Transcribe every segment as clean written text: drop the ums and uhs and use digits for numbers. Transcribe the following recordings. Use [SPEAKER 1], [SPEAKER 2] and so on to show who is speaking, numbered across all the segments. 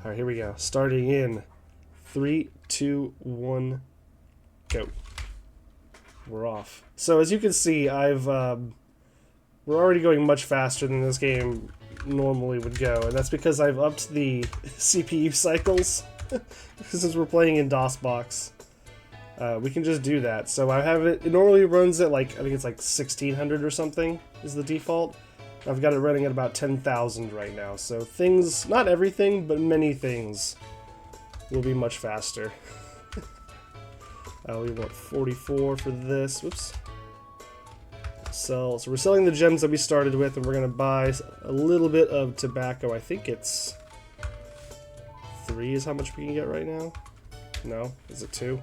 [SPEAKER 1] Alright, here we go. Starting in 3, 2, 1, go. We're off. So as you can see, we're already going much faster than this game normally would go, and that's because I've upped the CPU cycles. Since we're playing in DOSBox, we can just do that. So I have it normally runs at like, I think it's like 1600 or something is the default. I've got it running at about 10,000 right now, so things, not everything, but many things will be much faster. We want 44 for this. Whoops. So we're selling the gems that we started with, and we're going to buy a little bit of tobacco. I think it's 3 is how much we can get right now. No? Is it 2?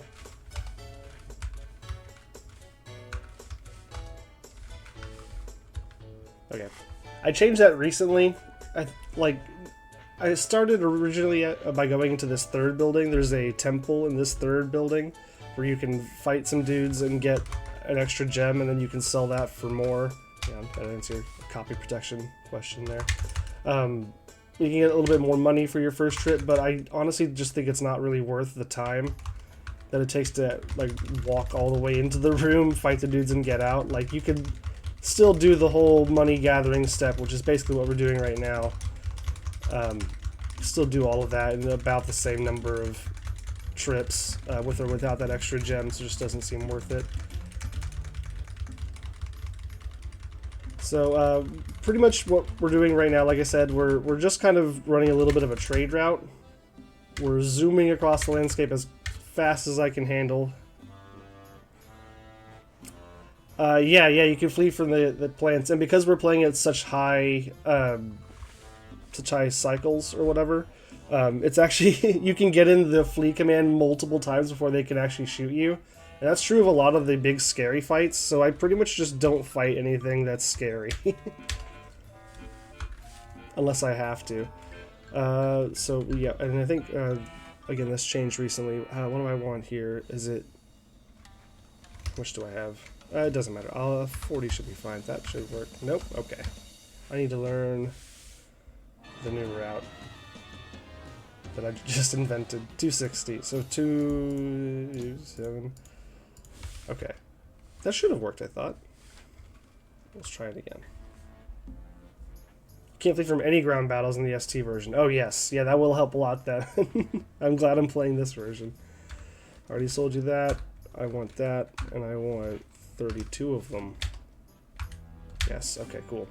[SPEAKER 1] Okay. I changed that recently. I started originally by going into this third building. There's a temple in this third building where you can fight some dudes and get an extra gem, and then you can sell that for more. Yeah, that answered your copy protection question there. You can get a little bit more money for your first trip, but I honestly just think it's not really worth the time that it takes to like walk all the way into the room, fight the dudes, and get out. Like, you could still do the whole money gathering step, which is basically what we're doing right now. Still do all of that in about the same number of trips, with or without that extra gem, so it just doesn't seem worth it. So pretty much what we're doing right now, like I said, we're just kind of running a little bit of a trade route. We're zooming across the landscape as fast as I can handle. Yeah, you can flee from the plants, and because we're playing at such high cycles or whatever, it's actually you can get in the flee command multiple times before they can actually shoot you. And that's true of a lot of the big scary fights, so I pretty much just don't fight anything that's scary. Unless I have to. So yeah, and I think, again, this changed recently. What do I want here? Is it... How much do I have? It doesn't matter. 40 should be fine. That should work. Nope. Okay. I need to learn the new route that I just invented. 260. So 2, 7... Okay. That should have worked, I thought. Let's try it again. Can't flee from any ground battles in the ST version. Oh, yes. Yeah, that will help a lot then. I'm glad I'm playing this version. Already sold you that. I want that. And I want 32 of them. Yes. Okay, cool.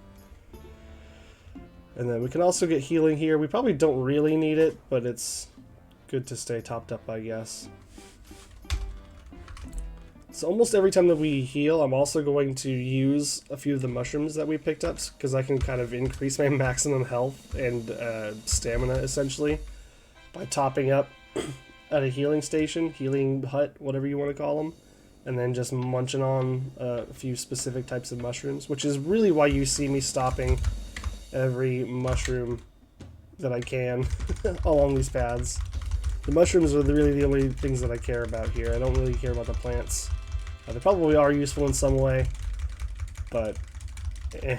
[SPEAKER 1] And then we can also get healing here. We probably don't really need it, but it's good to stay topped up, I guess. So almost every time that we heal, I'm also going to use a few of the mushrooms that we picked up, because I can kind of increase my maximum health and stamina, essentially, by topping up at a healing station, healing hut, whatever you want to call them, and then just munching on a few specific types of mushrooms, which is really why you see me stopping every mushroom that I can along these paths. The mushrooms are really the only things that I care about here. I don't really care about the plants. They probably are useful in some way, but I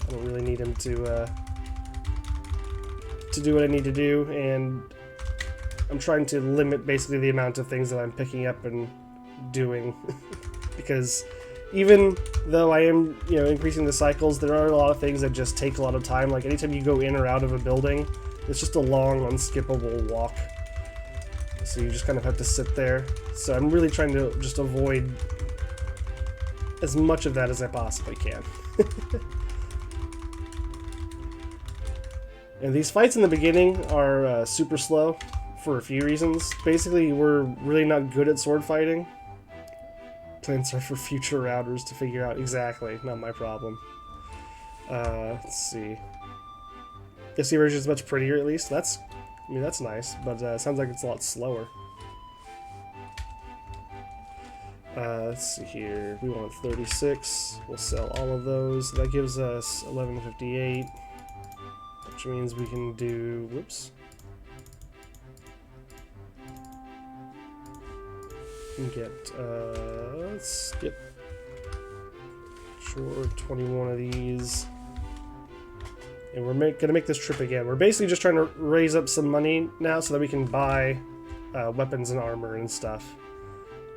[SPEAKER 1] don't really need them to do what I need to do, and I'm trying to limit basically the amount of things that I'm picking up and doing, because even though I am, increasing the cycles, there are a lot of things that just take a lot of time. Like anytime you go in or out of a building, it's just a long, unskippable walk. So you just kind of have to sit there. So I'm really trying to just avoid as much of that as I possibly can. And these fights in the beginning are super slow for a few reasons. Basically, we're really not good at sword fighting. Plans are for future routers to figure out. Exactly, not my problem. Let's see. The SC version is much prettier, at least. That's nice, but it sounds like it's a lot slower. Let's see here. We want 36. We'll sell all of those. That gives us 1158, which means we can do. Whoops. We can get. Let's get. Sure, 21 of these. And we're gonna make this trip again. We're basically just trying to raise up some money now so that we can buy weapons and armor and stuff.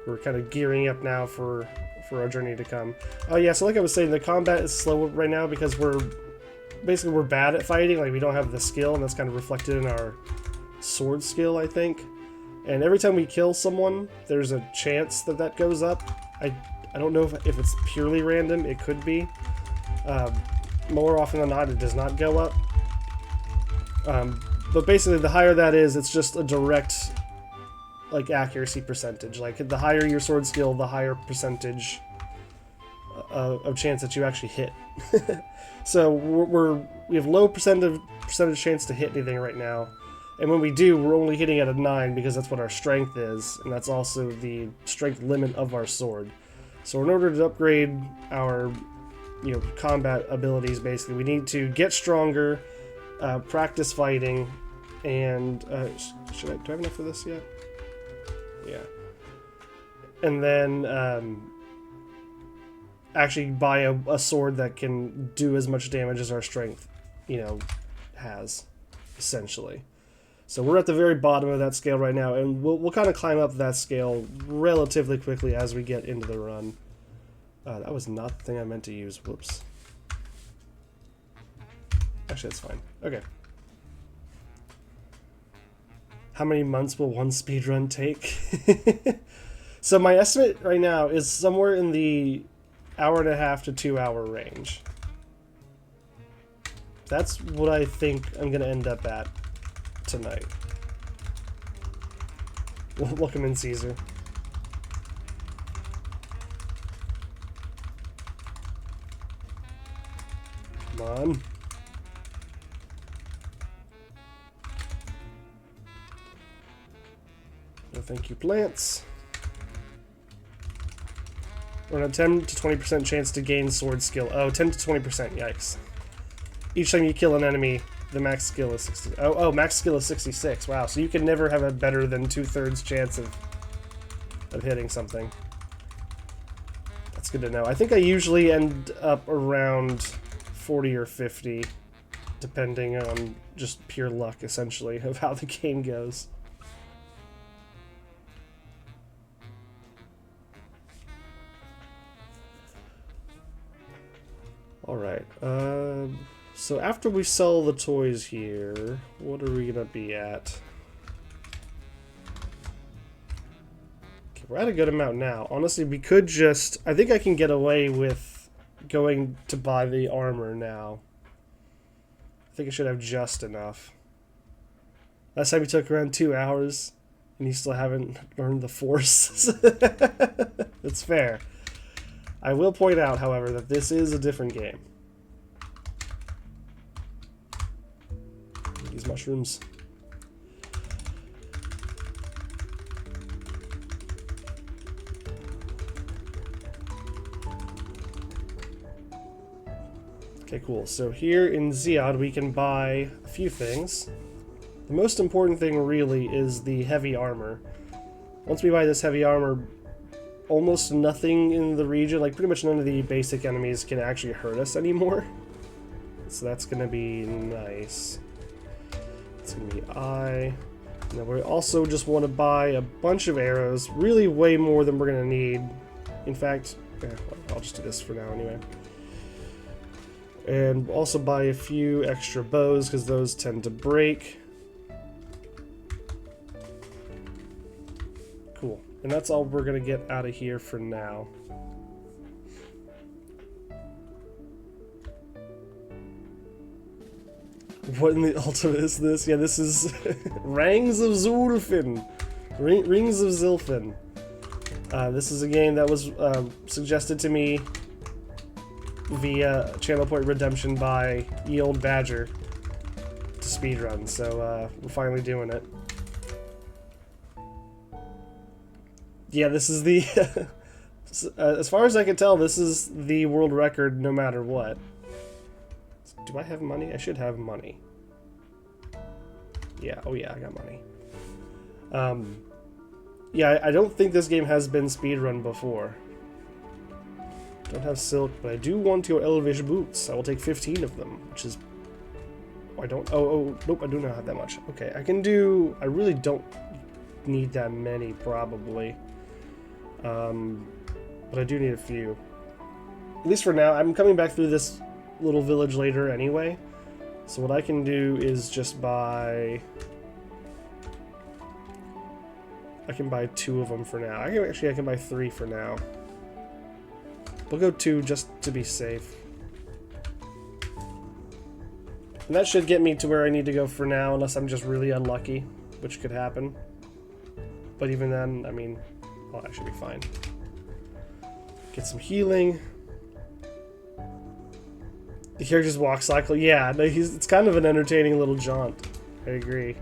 [SPEAKER 1] We're kind of gearing up now for our journey to come. Oh yeah, so like I was saying, the combat is slow right now because we're bad at fighting. Like, we don't have the skill, and that's kind of reflected in our sword skill, I think. And every time we kill someone, there's a chance that that goes up. I don't know if it's purely random. It could be. More often than not, it does not go up. But basically, the higher that is, it's just a direct, like, accuracy percentage. Like, the higher your sword skill, the higher percentage of chance that you actually hit. So we have low percentage chance to hit anything right now. And when we do, we're only hitting at a 9 because that's what our strength is, and that's also the strength limit of our sword. So in order to upgrade our, combat abilities, basically, we need to get stronger, practice fighting, and do I have enough for this yet? Yeah. And then actually buy a sword that can do as much damage as our strength, has, essentially. So we're at the very bottom of that scale right now, and we'll kind of climb up that scale relatively quickly as we get into the run. That was not the thing I meant to use. Whoops. Actually, that's fine. Okay. How many months will one speedrun take? So my estimate right now is somewhere in the 1.5 to 2 hour range. That's what I think I'm going to end up at tonight. Welcome in, Caesar. Come on. No thank you, plants. We're on a 10 to 20% chance to gain sword skill. Oh, 10 to 20%, yikes. Each time you kill an enemy, the max skill is 60. Oh, max skill is 66. Wow, so you can never have a better than 2/3 chance of hitting something. That's good to know. I think I usually end up around 40 or 50, depending on just pure luck, essentially, of how the game goes. Alright, so after we sell the toys here, what are we gonna be at? Okay, we're at a good amount now. Honestly, we could just... I think I can get away with going to buy the armor now. I think I should have just enough. Last time we took around 2 hours, and you still haven't learned the Force. That's fair. I will point out, however, that this is a different game. These mushrooms. Okay, cool. So here in Ziad, we can buy a few things. The most important thing, really, is the heavy armor. Once we buy this heavy armor, almost nothing in the region, like pretty much none of the basic enemies can actually hurt us anymore. So that's going to be nice. It's going to be I. And then we also just want to buy a bunch of arrows, really way more than we're going to need. In fact, I'll just do this for now anyway. And also buy a few extra bows, because those tend to break. Cool. And that's all we're going to get out of here for now. What in the ultimate is this? Yeah, this is Rings of Zilfin. Rings of Zilfin. This is a game that was suggested to me via Channel Point Redemption by Ye Old Badger to speedrun, so we're finally doing it. Yeah, this is the... as far as I can tell, this is the world record no matter what. Do I have money? I should have money. Yeah, oh yeah, I got money. Yeah, I don't think this game has been speedrun before. Don't have silk, but I do want your elvish boots. I will take 15 of them, which is I don't. Oh, nope, I do not have that much. Okay, I can do. I really don't need that many, probably. But I do need a few. At least for now. I'm coming back through this little village later anyway. So what I can do is just buy... I can buy 2 of them for now. I can buy 3 for now. We'll go 2 just to be safe. And that should get me to where I need to go for now, unless I'm just really unlucky, which could happen. But even then, I mean, I'll actually be fine. Get some healing. The character's walk cycle, yeah, no, it's kind of an entertaining little jaunt. I agree.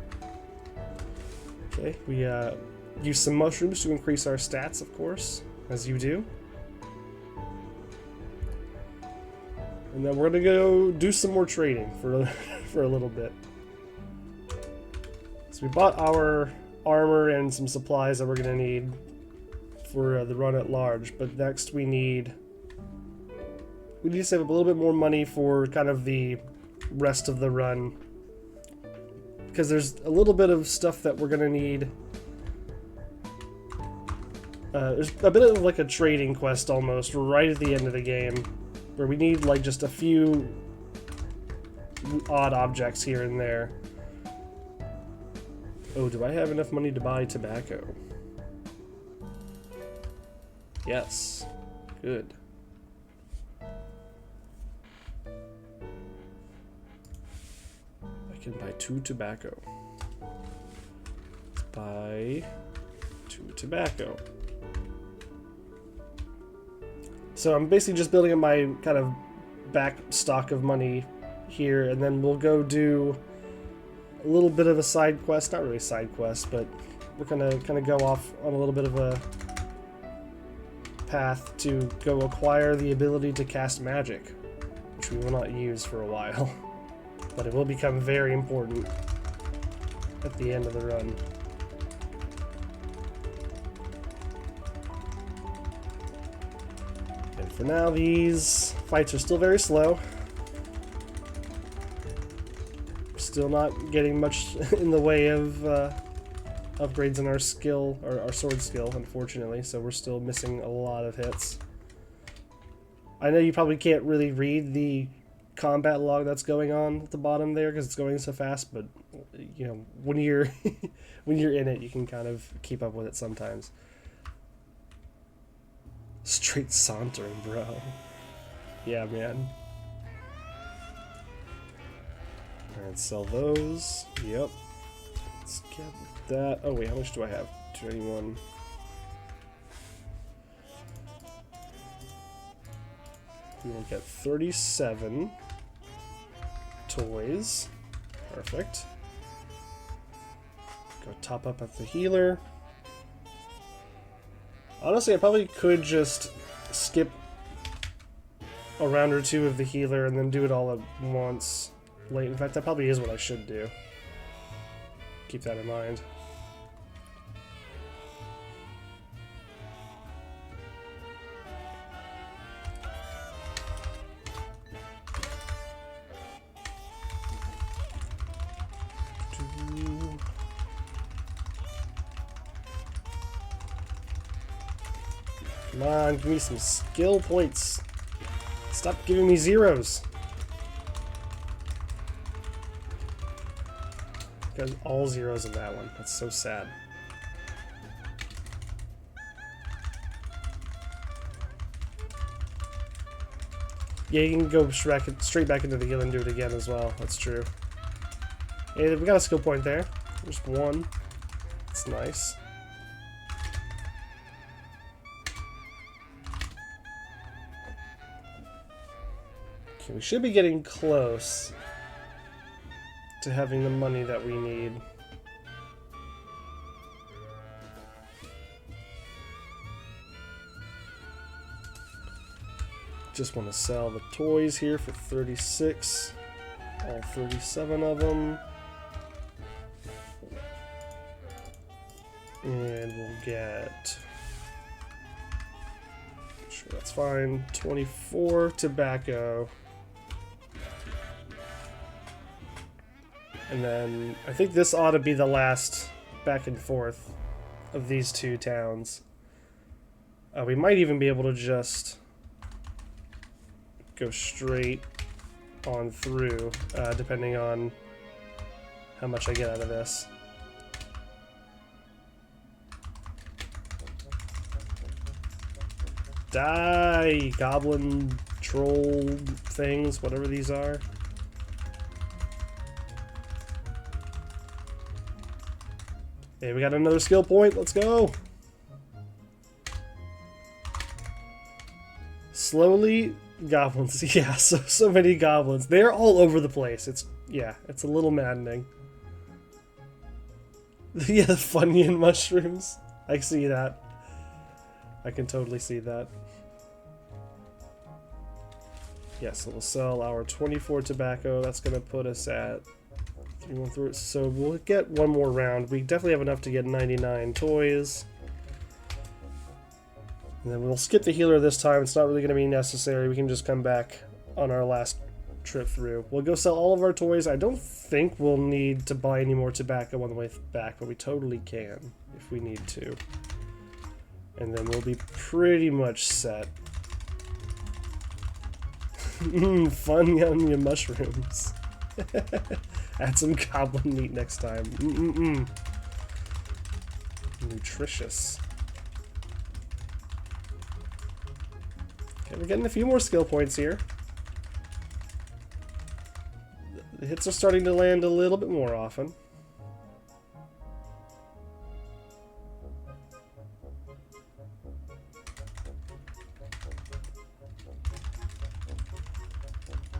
[SPEAKER 1] Okay, we use some mushrooms to increase our stats, of course, as you do. And then we're gonna go do some more trading for for a little bit. So we bought our armor and some supplies that we're gonna need for the run at large, but next we need to save up a little bit more money for kind of the rest of the run, because there's a little bit of stuff that we're gonna need. There's a bit of like a trading quest almost right at the end of the game, where we need like just a few odd objects here and there. Oh, do I have enough money to buy tobacco? Yes. Good. I can buy 2 tobacco. Let's buy 2 tobacco. So I'm basically just building up my kind of back stock of money here, and then we'll go do a little bit of a side quest. Not really a side quest, but we're gonna kind of go off on a little bit of a path to go acquire the ability to cast magic, which we will not use for a while, but it will become very important at the end of the run. And for now, these fights are still very slow. Still not getting much in the way of upgrades in our skill, or our sword skill, unfortunately, so we're still missing a lot of hits. I know you probably can't really read the combat log that's going on at the bottom there because it's going so fast, but you know, when you're when you're in it, you can kind of keep up with it sometimes. Straight sauntering, bro. Yeah, man. Alright, sell those. Yep. Let's get that. Oh wait, how much do I have? 291. We will get 37 toys. Perfect. Go top up at the healer. Honestly, I probably could just skip a round or 2 of the healer and then do it all at once. Late. In fact, that probably is what I should do. Keep that in mind. Come on, give me some skill points. Stop giving me zeros. Got all zeros in that one. That's so sad. Yeah, you can go straight back into the heal and do it again as well. That's true. Hey, we got a skill point there. Just 1. That's nice. Okay, we should be getting close to having the money that we need. Just want to sell the toys here for 36. All 37 of them. And we'll get... Sure, that's fine. 24 tobacco. And then I think this ought to be the last back and forth of these two towns. We might even be able to just go straight on through, depending on how much I get out of this. Die, goblin, troll things, whatever these are. Hey, we got another skill point. Let's go. Slowly, goblins. Yeah, so many goblins. They're all over the place. It's a little maddening. Yeah, the Funyun mushrooms. I see that. I can totally see that. Yeah, so we'll sell our 24 tobacco. That's going to put us at 313. So we'll get one more round. We definitely have enough to get 99 toys. And then we'll skip the healer this time. It's not really going to be necessary. We can just come back on our last trip through. We'll go sell all of our toys. I don't think we'll need to buy any more tobacco on the way back, but we totally can if we need to. And then we'll be pretty much set. Fun onion mushrooms. Add some goblin meat next time. Nutritious. Okay, we're getting a few more skill points here. The hits are starting to land a little bit more often.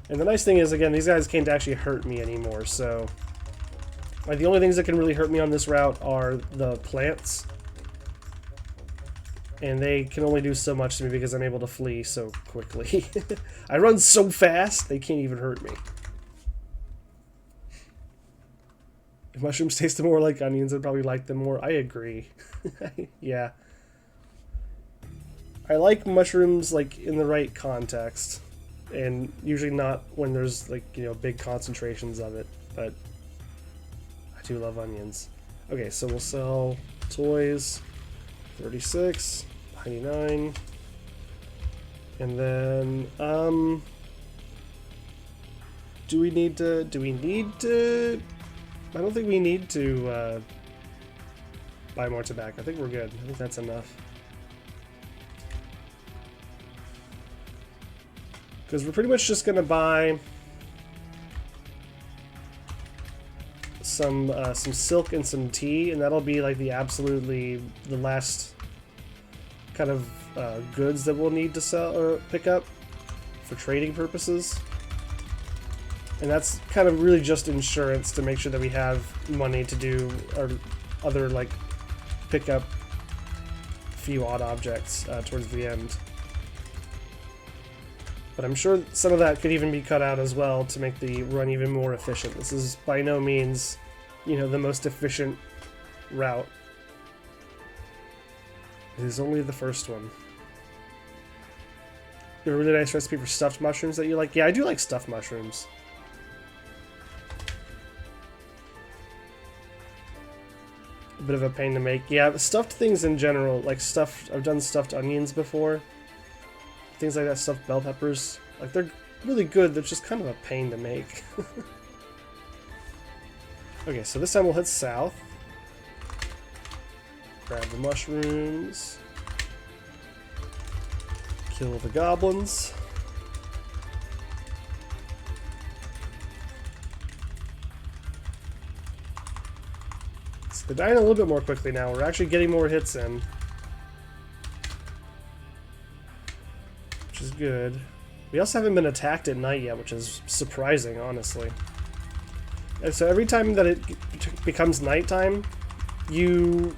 [SPEAKER 1] And the nice thing is, again, these guys can't actually hurt me anymore, so... Like, the only things that can really hurt me on this route are the plants. And they can only do so much to me because I'm able to flee so quickly. I run so fast, they can't even hurt me. If mushrooms tasted more like onions, I'd probably like them more. I agree. Yeah. I like mushrooms, like, in the right context. And usually not when there's, like, you know, big concentrations of it. But I do love onions. Okay, so we'll sell toys. 36, 99. And then, do we need to, I don't think we need to, buy more tobacco. I think we're good. I think that's enough. Because we're pretty much just going to buy some silk and some tea, and that'll be like the last kind of goods that we'll need to sell or pick up for trading purposes. And that's kind of really just insurance to make sure that we have money to do our other, like, pick up a few odd objects towards the end. But I'm sure some of that could even be cut out as well to make the run even more efficient. This is by no means, you know, the most efficient route. It is only the first one. You have a really nice recipe for stuffed mushrooms that you like? Yeah, I do like stuffed mushrooms. A bit of a pain to make. Yeah, stuffed things in general, like I've done stuffed onions before. Things like that, stuffed bell peppers. Like, they're really good, they're just kind of a pain to make. Okay, so this time we'll head south. Grab the mushrooms. Kill the goblins. So they're dying a little bit more quickly now. We're actually getting more hits in. Which is good. We also haven't been attacked at night yet, which is surprising, honestly. And so every time that it becomes nighttime, you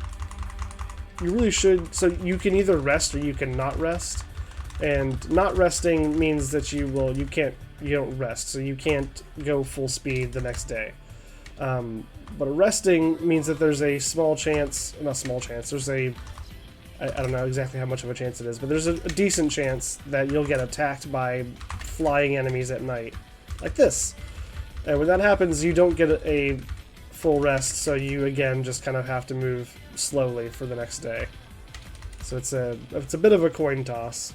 [SPEAKER 1] really should... So you can either rest or you can not rest. And not resting means that you don't rest, so you can't go full speed the next day. But resting means that there's a small chance... Not small chance, there's a... I don't know exactly how much of a chance it is, but there's a decent chance that you'll get attacked by flying enemies at night. Like this. And when that happens, you don't get a full rest, so you again just kind of have to move slowly for the next day. So it's a bit of a coin toss.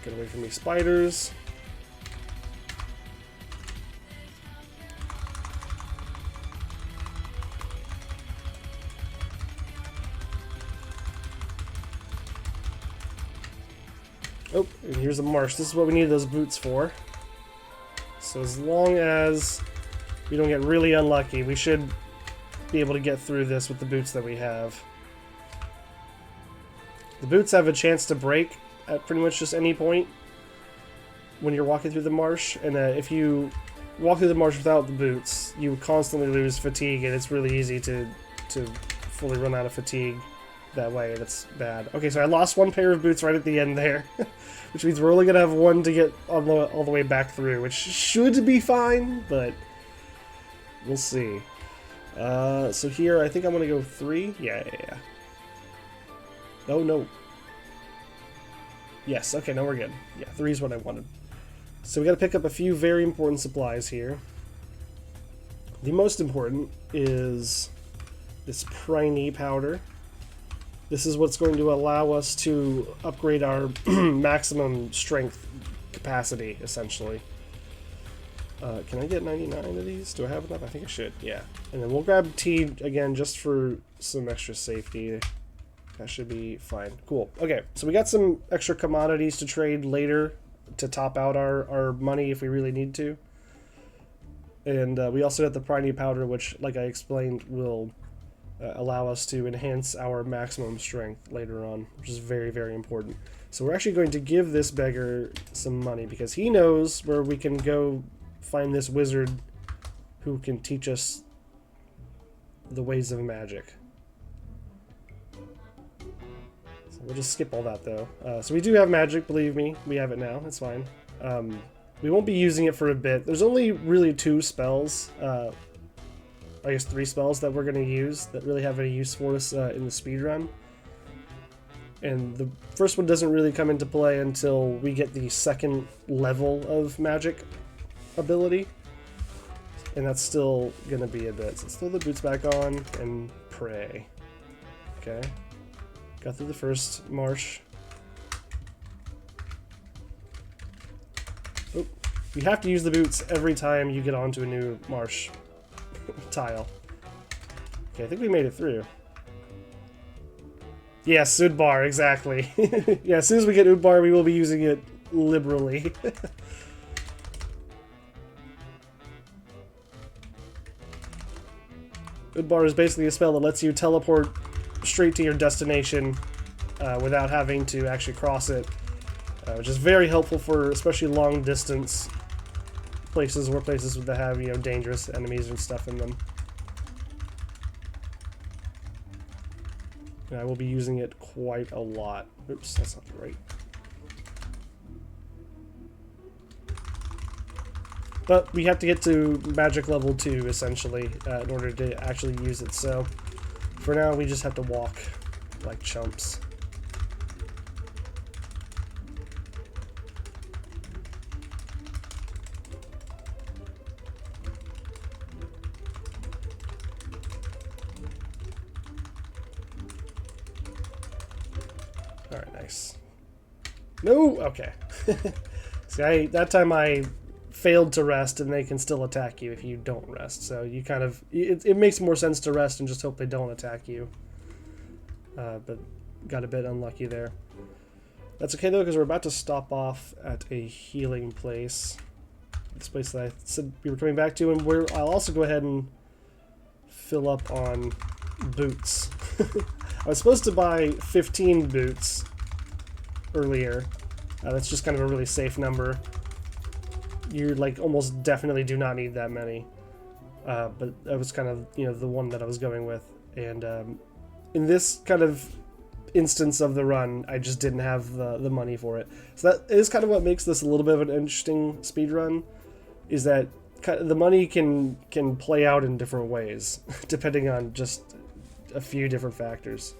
[SPEAKER 1] Get away from these spiders. Oh, and here's a marsh. This is what we need those boots for. So as long as we don't get really unlucky, we should be able to get through this with the boots that we have. The boots have a chance to break at pretty much just any point when you're walking through the marsh, and if you walk through the marsh without the boots, you constantly lose fatigue, and it's really easy to fully run out of fatigue that way. That's bad. Okay, so I lost one pair of boots right at the end there, which means we're only gonna have one to get all the way back through, which should be fine, but we'll see. So here I think I'm gonna go 3. Yeah. Oh no. Yes, okay, now we're good. Yeah, 3 is what I wanted. So we gotta pick up a few very important supplies here. The most important is this Any powder. This is what's going to allow us to upgrade our maximum strength capacity, essentially. Can I get 99 of these? Do I have enough? I think I should, yeah. And then we'll grab T again just for some extra safety. That should be fine. Cool. Okay, so we got some extra commodities to trade later to top out our money if we really need to. And we also got the Any powder, which, like I explained, will allow us to enhance our maximum strength later on, which is very, very important. So we're actually going to give this beggar some money because he knows where we can go find this wizard who can teach us the ways of magic. So we'll just skip all that though. So we do have magic, believe me. We have it now. It's fine. We won't be using it for a bit. There's only really 2 spells. I guess 3 spells that we're going to use that really have any use for us in the speedrun. And the first one doesn't really come into play until we get the 2nd level of magic ability. And that's still going to be a bit. So let's throw the boots back on and pray. Okay. Got through the first marsh. Oh, you have to use the boots every time you get onto a new marsh tile. Okay, I think we made it through. Yes, Udbar, exactly. Yeah, as soon as we get Udbar, we will be using it liberally. Udbar is basically a spell that lets you teleport straight to your destination without having to actually cross it, which is very helpful for especially long distance places or places that have, you know, dangerous enemies and stuff in them. And I will be using it quite a lot. Oops, that's not right. But we have to get to magic level 2, essentially, in order to actually use it. So, for now, we just have to walk like chumps. Alright, nice. No! Okay. See, that time I failed to rest, and they can still attack you if you don't rest. So you kind of... It makes more sense to rest and just hope they don't attack you. But got a bit unlucky there. That's okay, though, because we're about to stop off at a healing place. This place that I said we were coming back to, and I'll also go ahead and fill up on boots. I was supposed to buy 15 boots earlier. That's just kind of a really safe number. You like almost definitely do not need that many. But that was kind of, you know, the one that I was going with. And in this kind of instance of the run, I just didn't have the money for it. So that is kind of what makes this a little bit of an interesting speed run, is that the money can play out in different ways, depending on just a few different factors.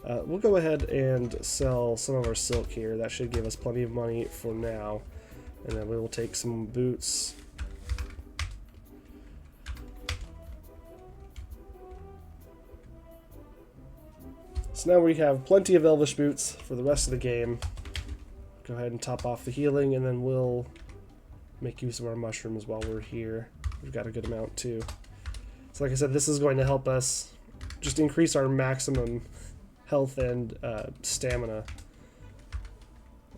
[SPEAKER 1] We'll go ahead and sell some of our silk here. That should give us plenty of money for now. And then we will take some boots. So now we have plenty of elvish boots for the rest of the game. Go ahead and top off the healing, and then we'll make use of our mushrooms while we're here. We've got a good amount too. So like I said, this is going to help us just increase our maximum health and stamina,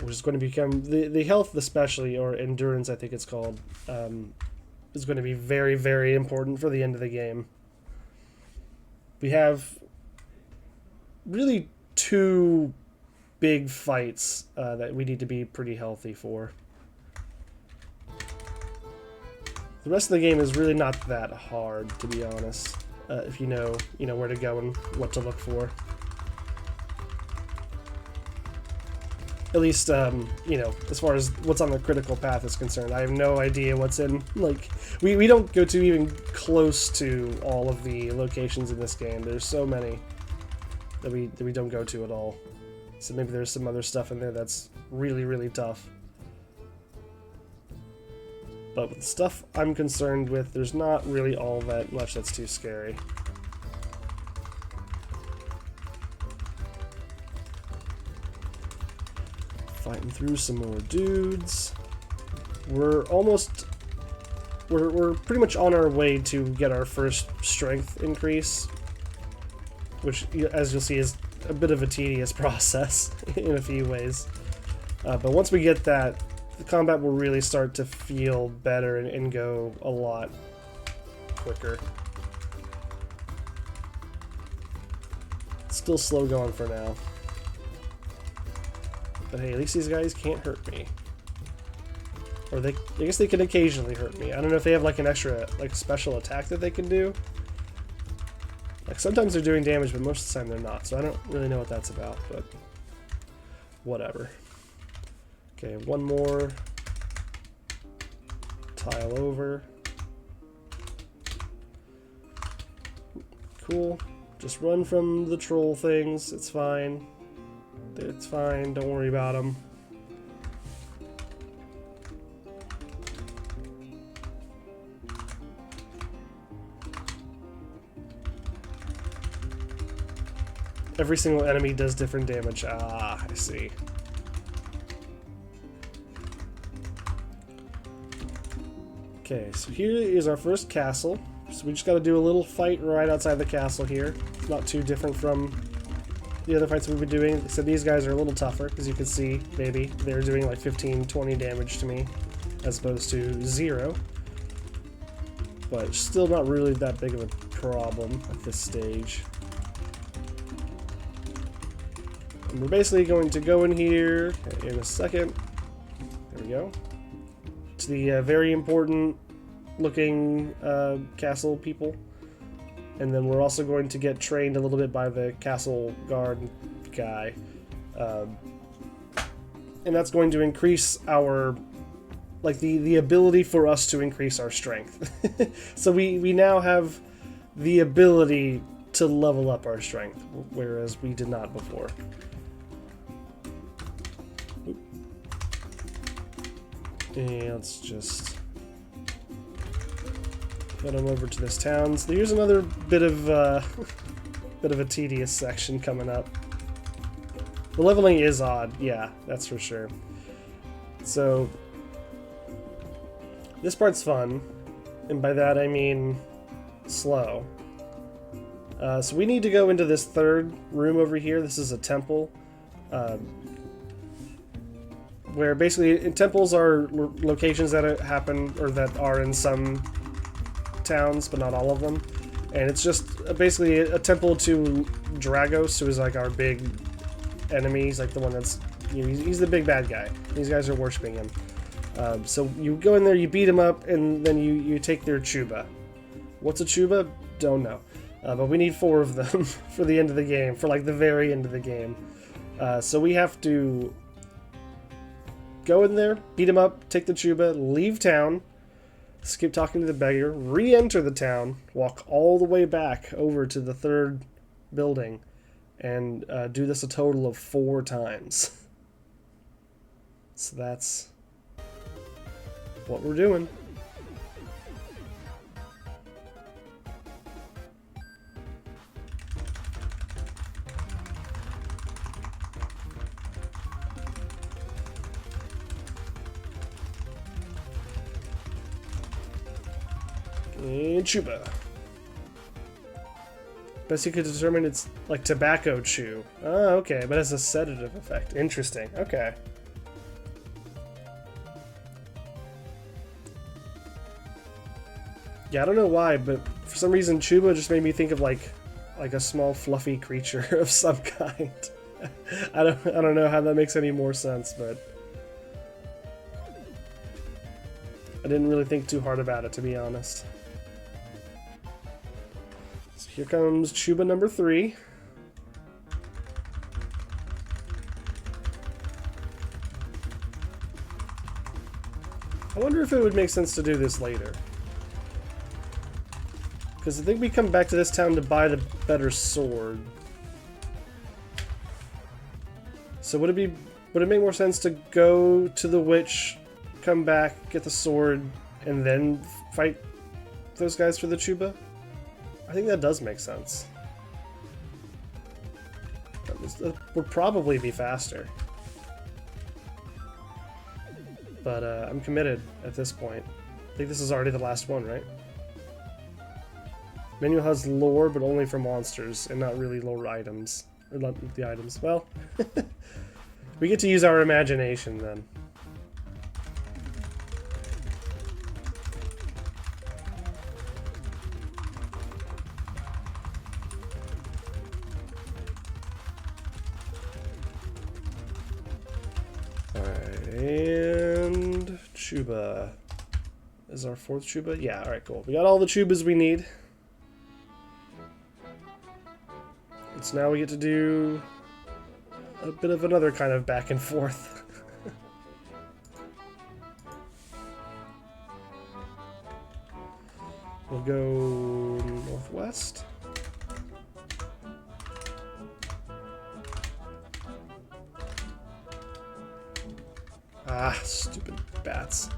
[SPEAKER 1] which is going to become the health especially, or endurance I think it's called, is going to be very, very important for the end of the game. We have really two big fights that we need to be pretty healthy for. The rest of the game is really not that hard, to be honest, if you know where to go and what to look for. At least, as far as what's on the critical path is concerned. I have no idea what's in, like, we don't go to even close to all of the locations in this game. There's so many that we don't go to at all. So maybe there's some other stuff in there that's really, really tough. But with the stuff I'm concerned with, there's not really all that much that's too scary. Fighting through some more dudes. We're pretty much on our way to get our first strength increase, which, as you'll see, is a bit of a tedious process in a few ways. But once we get that, the combat will really start to feel better and go a lot quicker. It's still slow going for now. But hey, at least these guys can't hurt me. Or I guess they can occasionally hurt me. I don't know if they have like an extra, like, special attack that they can do. Like, sometimes they're doing damage, but most of the time they're not. So I don't really know what that's about, but whatever. Okay, one more. Tile over. Cool. Just run from the troll things. It's fine. It's fine, don't worry about them. Every single enemy does different damage. Ah, I see. Okay, so here is our first castle. So we just got to do a little fight right outside the castle here. It's not too different from the other fights we've been doing, except these guys are a little tougher, as you can see, maybe. They're doing like 15-20 damage to me, as opposed to 0. But still not really that big of a problem at this stage. And we're basically going to go in here in a second. There we go. To the very important looking castle people. And then we're also going to get trained a little bit by the castle guard guy. And that's going to increase our, like, the ability for us to increase our strength. So we now have the ability to level up our strength, whereas we did not before. And let's just head on over to this town. So here's another bit of a tedious section coming up. The leveling is odd, yeah, that's for sure. So this part's fun, and by that I mean slow. So we need to go into this third room over here. This is a temple, where basically temples are locations that happen, or that are in some towns, but not all of them. And it's just basically a temple to Dragos, who is like our big enemy. He's like the one that's, he's the big bad guy. These guys are worshipping him. So you go in there, you beat him up, and then you take their chuba. What's a chuba? Don't know. But we need 4 of them for the end of the game, for like the very end of the game. So we have to go in there, beat him up, take the chuba, leave town, skip talking to the beggar, re-enter the town, walk all the way back over to the third building, and do this a total of 4 times. So that's what we're doing. And Chuba. Best you could determine it's like tobacco chew. Oh, okay, but it has a sedative effect. Interesting. Okay. Yeah, I don't know why, but for some reason Chuba just made me think of like a small fluffy creature of some kind. I don't know how that makes any more sense, but I didn't really think too hard about it, to be honest. So here comes Chuba number 3. I wonder if it would make sense to do this later. Because I think we come back to this town to buy the better sword. So would it make more sense to go to the witch, come back, get the sword, and then fight those guys for the Chuba? I think that does make sense. That would probably be faster. But I'm committed at this point. I think this is already the last one, right? Menu has lore, but only for monsters, and not really lore items. Or not the items. Well, we get to use our imagination then. Alright, and Chuba. Is our 4th Chuba? Yeah, alright, cool. We got all the Chubas we need. So now we get to do a bit of another kind of back and forth. We'll go northwest. Ah, stupid bats.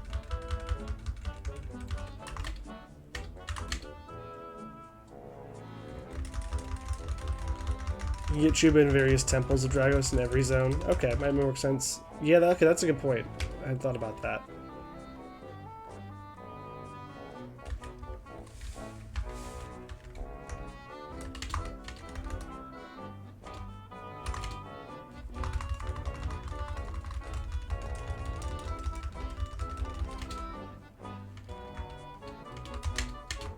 [SPEAKER 1] You get Chuba in various temples of Dragos in every zone. Okay, might make more sense. Yeah, okay, that's a good point. I hadn't thought about that.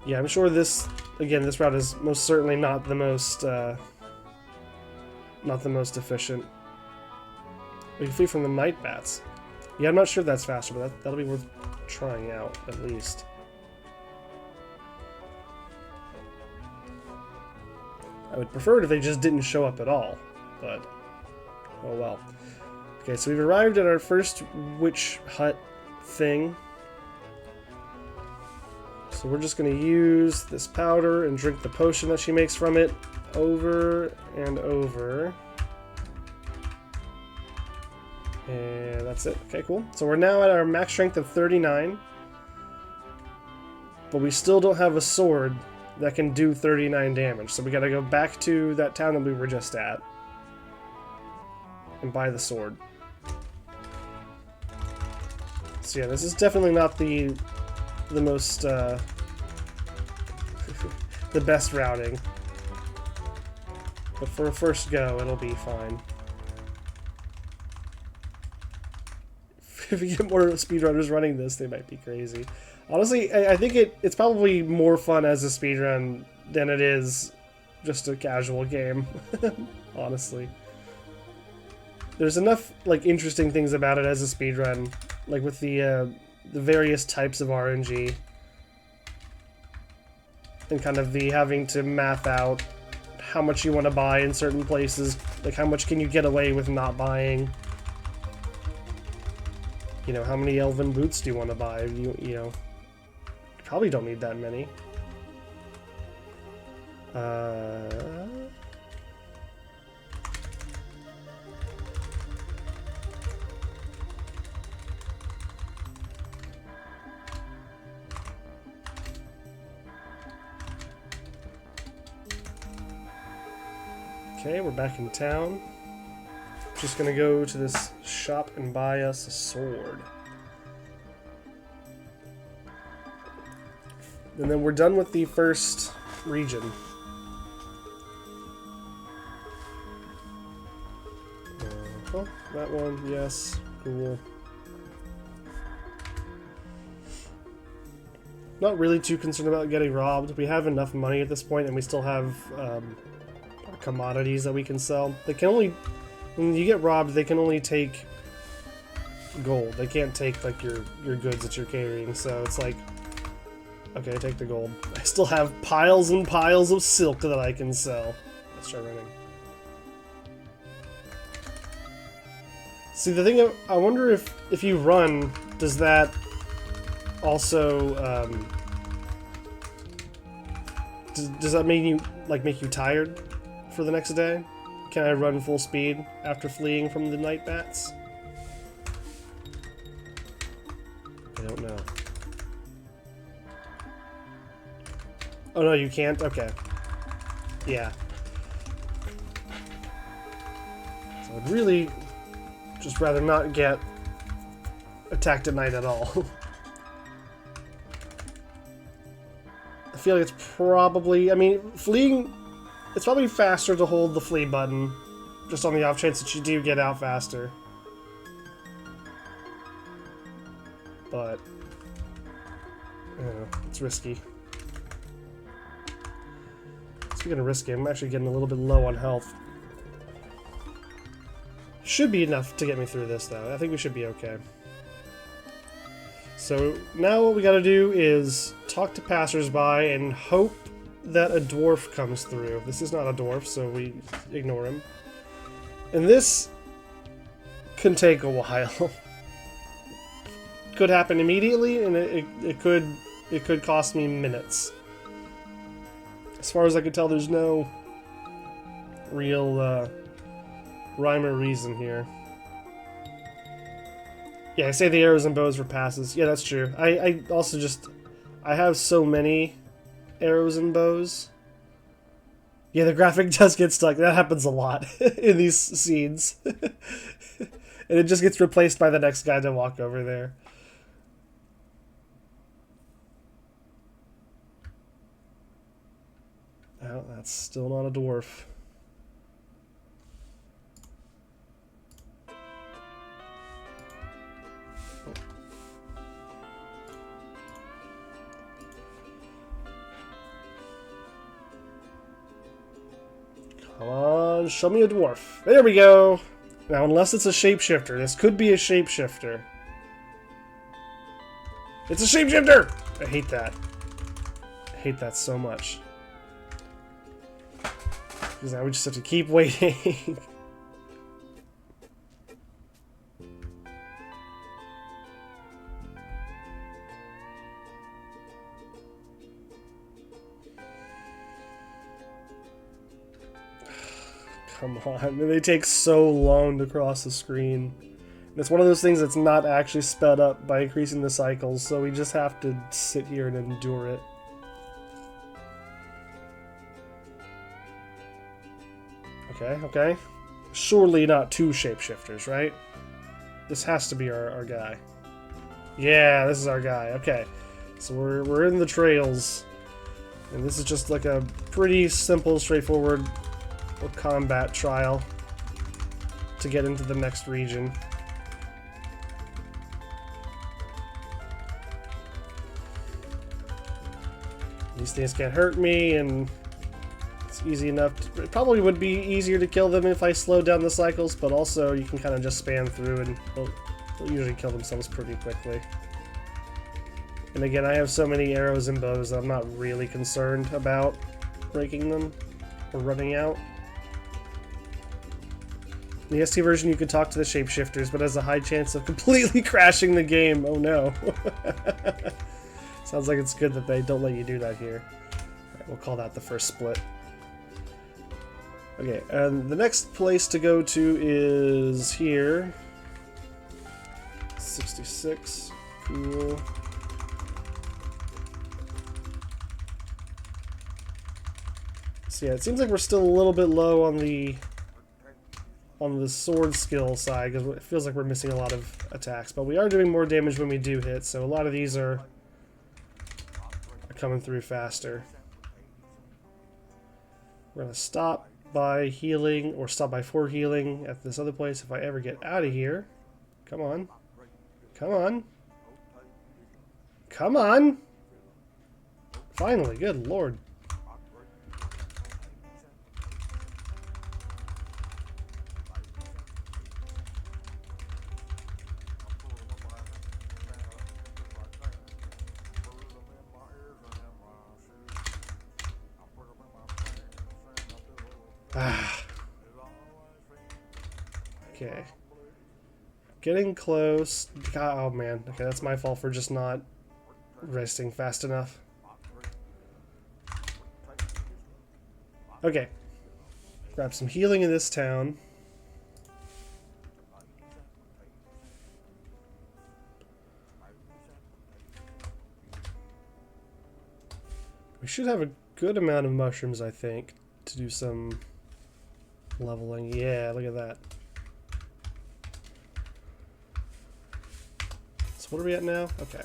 [SPEAKER 1] Yeah, I'm sure this route is most certainly not the most efficient. We can flee from the night bats. Yeah, I'm not sure if that's faster, but that'll be worth trying out, at least. I would prefer it if they just didn't show up at all, but oh well. Okay, so we've arrived at our first witch hut thing. So we're just going to use this powder and drink the potion that she makes from it over and over. And that's it. Okay, cool. So we're now at our max strength of 39. But we still don't have a sword that can do 39 damage. So we gotta go back to that town that we were just at and buy the sword. So yeah, this is definitely not the most the best routing. But for a first go, it'll be fine. If we get more speedrunners running this, they might be crazy. Honestly, I think it's probably more fun as a speedrun than it is just a casual game. Honestly. There's enough like interesting things about it as a speedrun, like with the various types of RNG. And kind of the having to math out how much you want to buy in certain places, like how much can you get away with not buying. You know, how many elven boots do you want to buy? You know, you probably don't need that many. Okay, we're back in town. Just gonna go to this shop and buy us a sword. And then we're done with the first region. Oh, that one, yes, cool. Not really too concerned about getting robbed. We have enough money at this point, and we still have our commodities that we can sell. They can only, when you get robbed, they can only take gold. They can't take like your goods that you're carrying. So it's like, okay, take the gold. I still have piles and piles of silk that I can sell. Let's try running. See, the thing, I wonder if you run, does that also, does that make you tired for the next day? Can I run full speed after fleeing from the night bats? I don't know. Oh no, you can't? Okay. Yeah. So I'd really just rather not get attacked at night at all. I feel like it's probably, I mean, fleeing, it's probably faster to hold the flee button, just on the off chance that you do get out faster. But, I don't know, it's risky. Speaking of risky, I'm actually getting a little bit low on health. Should be enough to get me through this, though. I think we should be okay. So now what we gotta do is talk to passersby and hope that a dwarf comes through. This is not a dwarf, so we ignore him. And this can take a while. Could happen immediately, and it could cost me minutes. As far as I can tell, there's no real rhyme or reason here. Yeah, I say the arrows and bows for passes. Yeah, that's true. I also just, I have so many arrows and bows. Yeah, the graphic does get stuck. That happens a lot in these scenes. And it just gets replaced by the next guy to walk over there. Well, that's still not a dwarf. Come on, show me a dwarf. There we go! Now, unless it's a shapeshifter. This could be a shapeshifter. It's a shapeshifter! I hate that. I hate that so much. Because now we just have to keep waiting. Come on, they take so long to cross the screen. And it's one of those things that's not actually sped up by increasing the cycles, so we just have to sit here and endure it. Okay, okay. Surely not two shapeshifters, right? This has to be our guy. Yeah, this is our guy. Okay. So we're in the trails. And this is just like a pretty simple, straightforward combat trial to get into the next region. These things can't hurt me, and it's easy enough. It probably would be easier to kill them if I slowed down the cycles, but also you can kind of just spam through and they'll usually kill themselves pretty quickly. And again, I have so many arrows and bows that I'm not really concerned about breaking them or running out. In the ST version, you can talk to the shapeshifters, but has a high chance of completely crashing the game. Oh no. Sounds like it's good that they don't let you do that here. Alright, we'll call that the first split. Okay, and the next place to go to is here. 66. So yeah, it seems like we're still a little bit low on the sword skill side, because it feels like we're missing a lot of attacks. But we are doing more damage when we do hit, so a lot of these are coming through faster. We're going to stop by healing, or stop by for healing at this other place if I ever get out of here. Come on. Come on. Come on! Finally, good lord. Okay. Getting close. God, oh man. Okay, that's my fault for just not resting fast enough. Okay. Grab some healing in this town. We should have a good amount of mushrooms, I think, to do some leveling. Yeah, look at that. So what are we at now? Okay.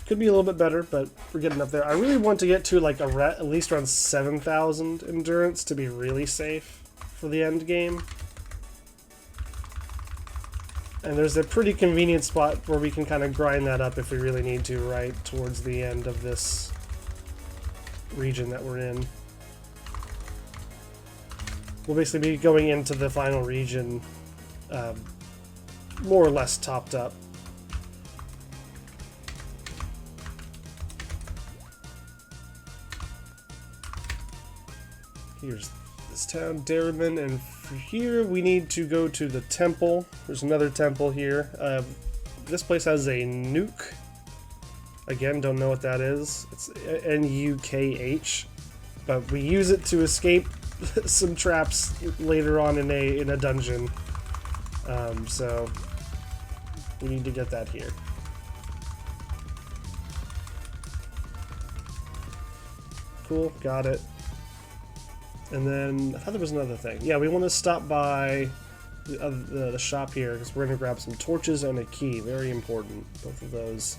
[SPEAKER 1] Could be a little bit better, but we're getting up there. I really want to get to like at least around 7,000 endurance to be really safe for the end game. And there's a pretty convenient spot where we can kind of grind that up if we really need to, right towards the end of this region that we're in. We'll basically be going into the final region more or less topped up. Here's this town, Darriman, and for here we need to go to the temple. There's another temple here. This place has a nuke. Again, don't know what that is. It's N-U-K-H, but we use it to escape some traps later on in a dungeon. So we need to get that here. Cool, got it. And then, I thought there was another thing. Yeah, we want to stop by the shop here, because we're going to grab some torches and a key. Very important, both of those.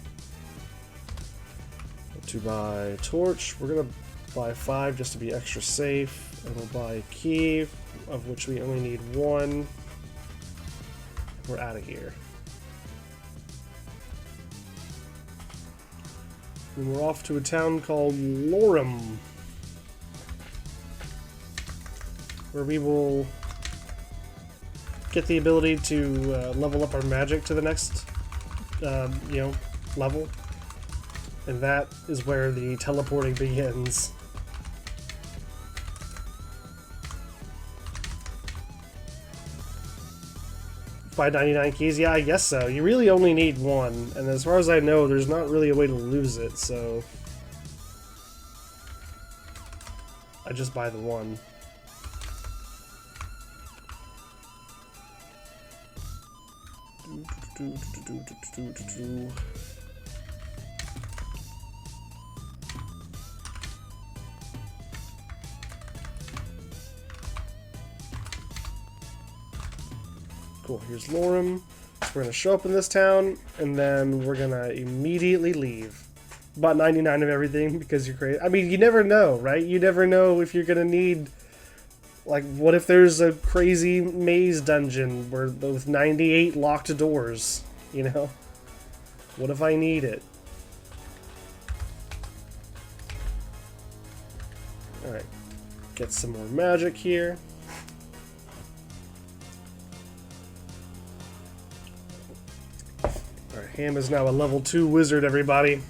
[SPEAKER 1] To buy a torch, we're going to buy 5 just to be extra safe. And we'll buy a key, of which we only need 1. We're out of here. And we're off to a town called Lorem, where we will get the ability to level up our magic to the next, level. And that is where the teleporting begins. Buy 99 keys? Yeah, I guess so. You really only need 1, and as far as I know, there's not really a way to lose it, so I just buy the 1. Cool, here's Lorem. So we're going to show up in this town, and then we're going to immediately leave. Bought 99 of everything because you're crazy. I mean, you never know, right? You never know if you're going to need... Like, what if there's a crazy maze dungeon where with 98 locked doors, you know? What if I need it? Alright, get some more magic here. Alright, Ham is now a level 2 wizard, everybody.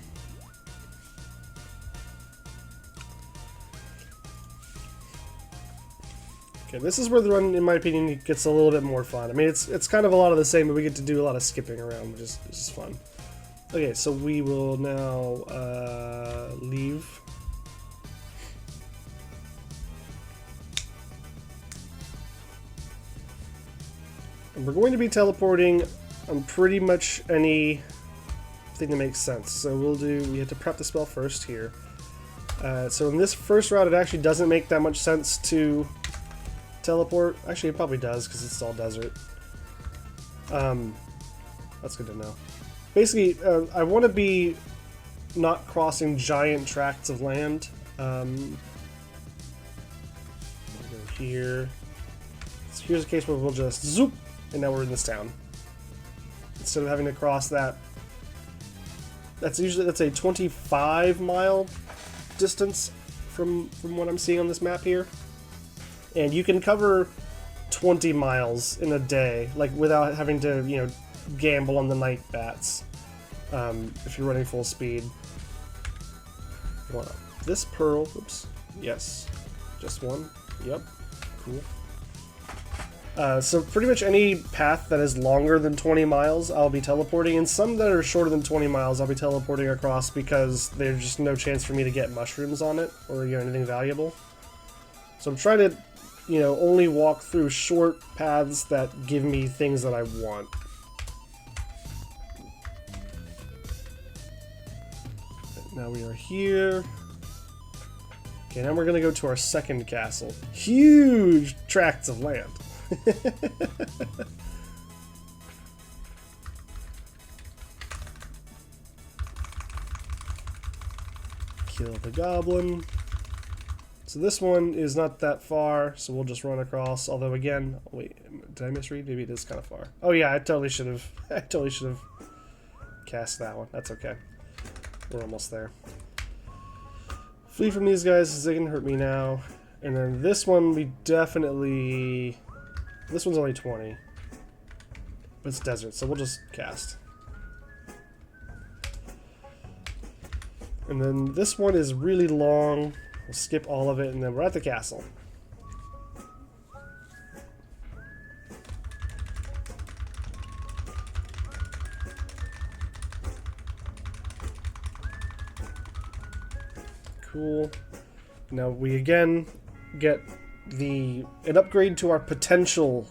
[SPEAKER 1] Okay, this is where the run, in my opinion, gets a little bit more fun. I mean, it's kind of a lot of the same, but we get to do a lot of skipping around, which is fun. Okay, so we will now leave. And we're going to be teleporting on pretty much anything that makes sense. So we have to prep the spell first here. So in this first route, it actually doesn't make that much sense to teleport. Actually, it probably does because it's all desert. That's good to know. Basically, I want to be not crossing giant tracts of land. I'll go here. So here's a case where we'll just zoop, and now we're in this town. Instead of having to cross that. That's a 25-mile distance from what I'm seeing on this map here. And you can cover 20 miles in a day, like without having to, you know, gamble on the night bats. If you're running full speed. Wow. This pearl, oops, yes, just one, yep, cool. So pretty much any path that is longer than 20 miles, I'll be teleporting, and some that are shorter than 20 miles, I'll be teleporting across because there's just no chance for me to get mushrooms on it or, you know, anything valuable. So I'm trying to, you know, only walk through short paths that give me things that I want. Now we are here. Okay, now we're gonna go to our second castle. Huge tracts of land. Kill the goblin. So this one is not that far, so we'll just run across. Although again, wait, did I misread? Maybe it is kind of far. Oh yeah, I totally should have. I totally should have cast that one. That's okay. We're almost there. Flee from these guys because they can hurt me now. And then this one, we definitely... This one's only 20. But it's desert, so we'll just cast. And then this one is really long. We'll skip all of it, and then we're at the castle. Cool. Now we again get an upgrade to our potential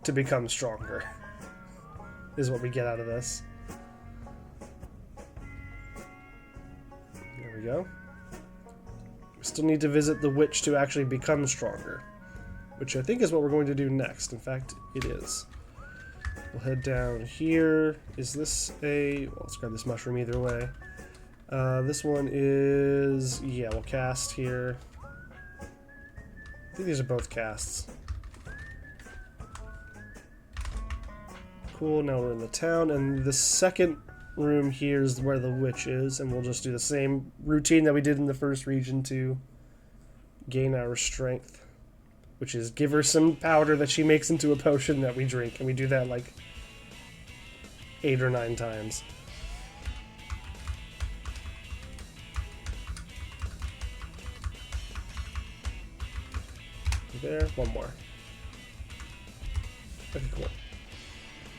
[SPEAKER 1] to become stronger. Is what we get out of this. There we go. We still need to visit the witch to actually become stronger, which I think is what we're going to do next. In fact, it is. We'll head down here. Is this a... Well, let's grab this mushroom either way. This one is... Yeah, we'll cast here. I think these are both casts. Cool, now we're in the town, and the second room here is where the witch is, and we'll just do the same routine that we did in the first region to gain our strength, which is give her some powder that she makes into a potion that we drink, and we do that like 8 or 9 times. There, one more. Okay, cool.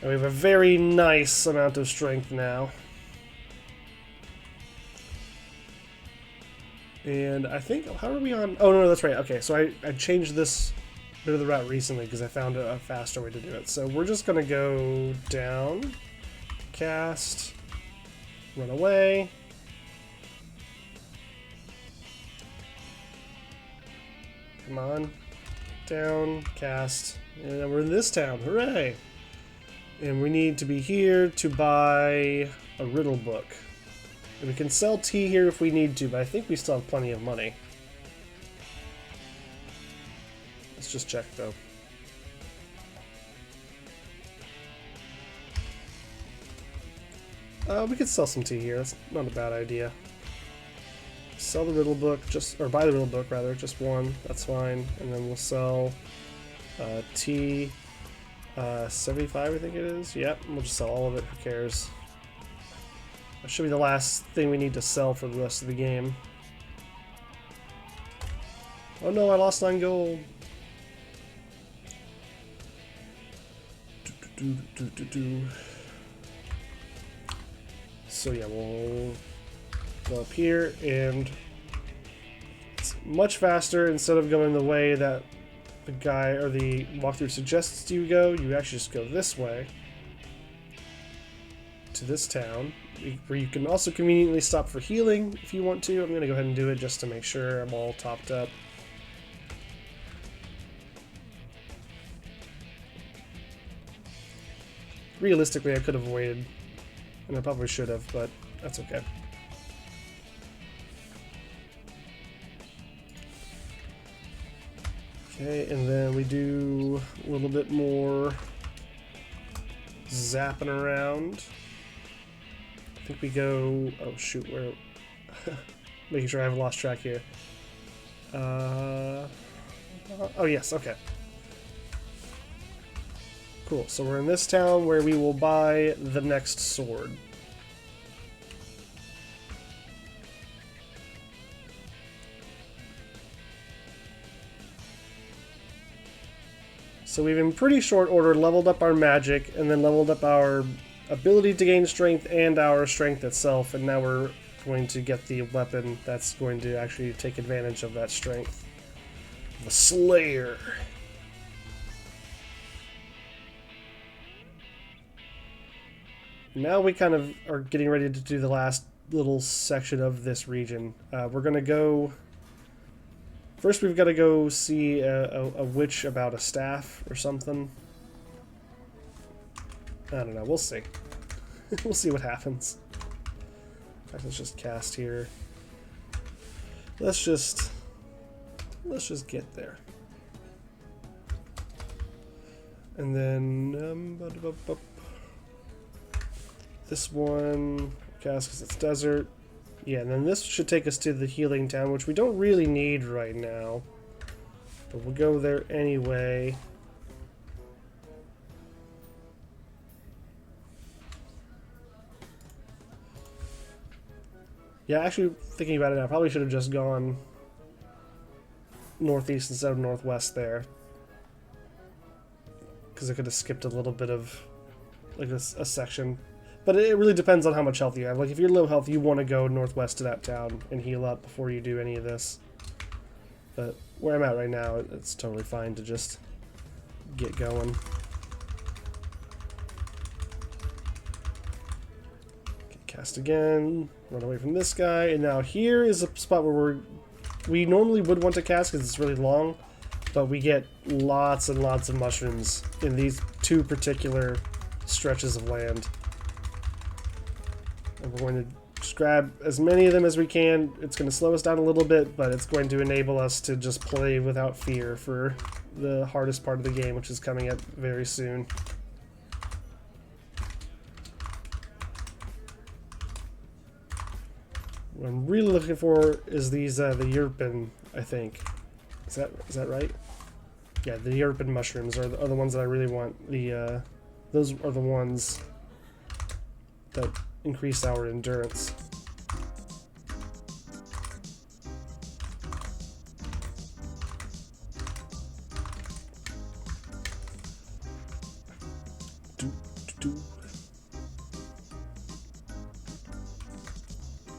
[SPEAKER 1] And we have a very nice amount of strength now. And I think, how are we on? Oh, no, that's right. Okay, so I changed this bit of the route recently because I found a faster way to do it. So we're just going to go down, cast, run away. Come on. Down, cast, and then we're in this town. Hooray! And we need to be here to buy a riddle book. And we can sell tea here if we need to, but I think we still have plenty of money. Let's just check, though. We could sell some tea here. That's not a bad idea. Sell the riddle book, or buy the riddle book rather, just one. That's fine. And then we'll sell tea. 75, I think it is. Yep, we'll just sell all of it. Who cares? That should be the last thing we need to sell for the rest of the game. Oh no, I lost 9 gold. So yeah, we'll go up here, and it's much faster. Instead of going the way that the guy or the walkthrough suggests you go, you actually just go this way to this town, where you can also conveniently stop for healing if you want to. I'm going to go ahead and do it just to make sure I'm all topped up. Realistically, I could have waited, and I probably should have, but that's okay. Okay, and then we do a little bit more zapping around. I think we go... oh shoot, where... making sure I haven't lost track here. Oh yes, okay. Cool, so we're in this town where we will buy the next sword. So we've in pretty short order leveled up our magic and then leveled up our ability to gain strength and our strength itself, and now we're going to get the weapon that's going to actually take advantage of that strength. The Slayer. Now we kind of are getting ready to do the last little section of this region. We're going to go... first we've got to go see a witch about a staff or something. I don't know, we'll see. We'll see what happens. In fact, let's just cast here. Let's just get there. And then this one cast because it's desert. Yeah, and then this should take us to the healing town, which we don't really need right now, but we'll go there anyway. Yeah, actually, thinking about it now, I probably should have just gone northeast instead of northwest there, because I could have skipped a little bit of like a section. But it really depends on how much health you have. Like, if you're low health, you want to go northwest to that town and heal up before you do any of this. But where I'm at right now, it's totally fine to just get going. Okay, cast again, run away from this guy, and now here is a spot where we normally would want to cast because it's really long, but we get lots and lots of mushrooms in these two particular stretches of land. And we're going to just grab as many of them as we can. It's going to slow us down a little bit, but it's going to enable us to just play without fear for the hardest part of the game, which is coming up very soon. What I'm really looking for is these the Zilfin, I think. Is that right? Yeah, the Zilfin mushrooms are the ones that I really want. The those are the ones that increase our endurance.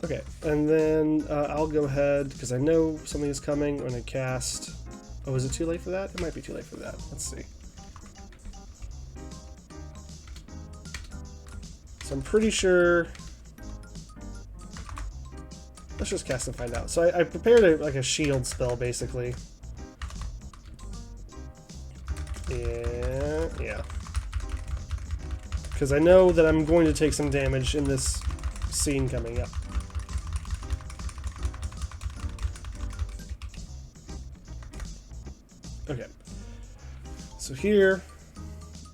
[SPEAKER 1] Okay, and then I'll go ahead because I know something is coming. I'm going to cast. Oh, is it too late for that? It might be too late for that. Let's see. So I'm pretty sure. Let's just cast and find out. So I prepared like a shield spell basically. Yeah. Because I know that I'm going to take some damage in this scene coming up. Okay. So here,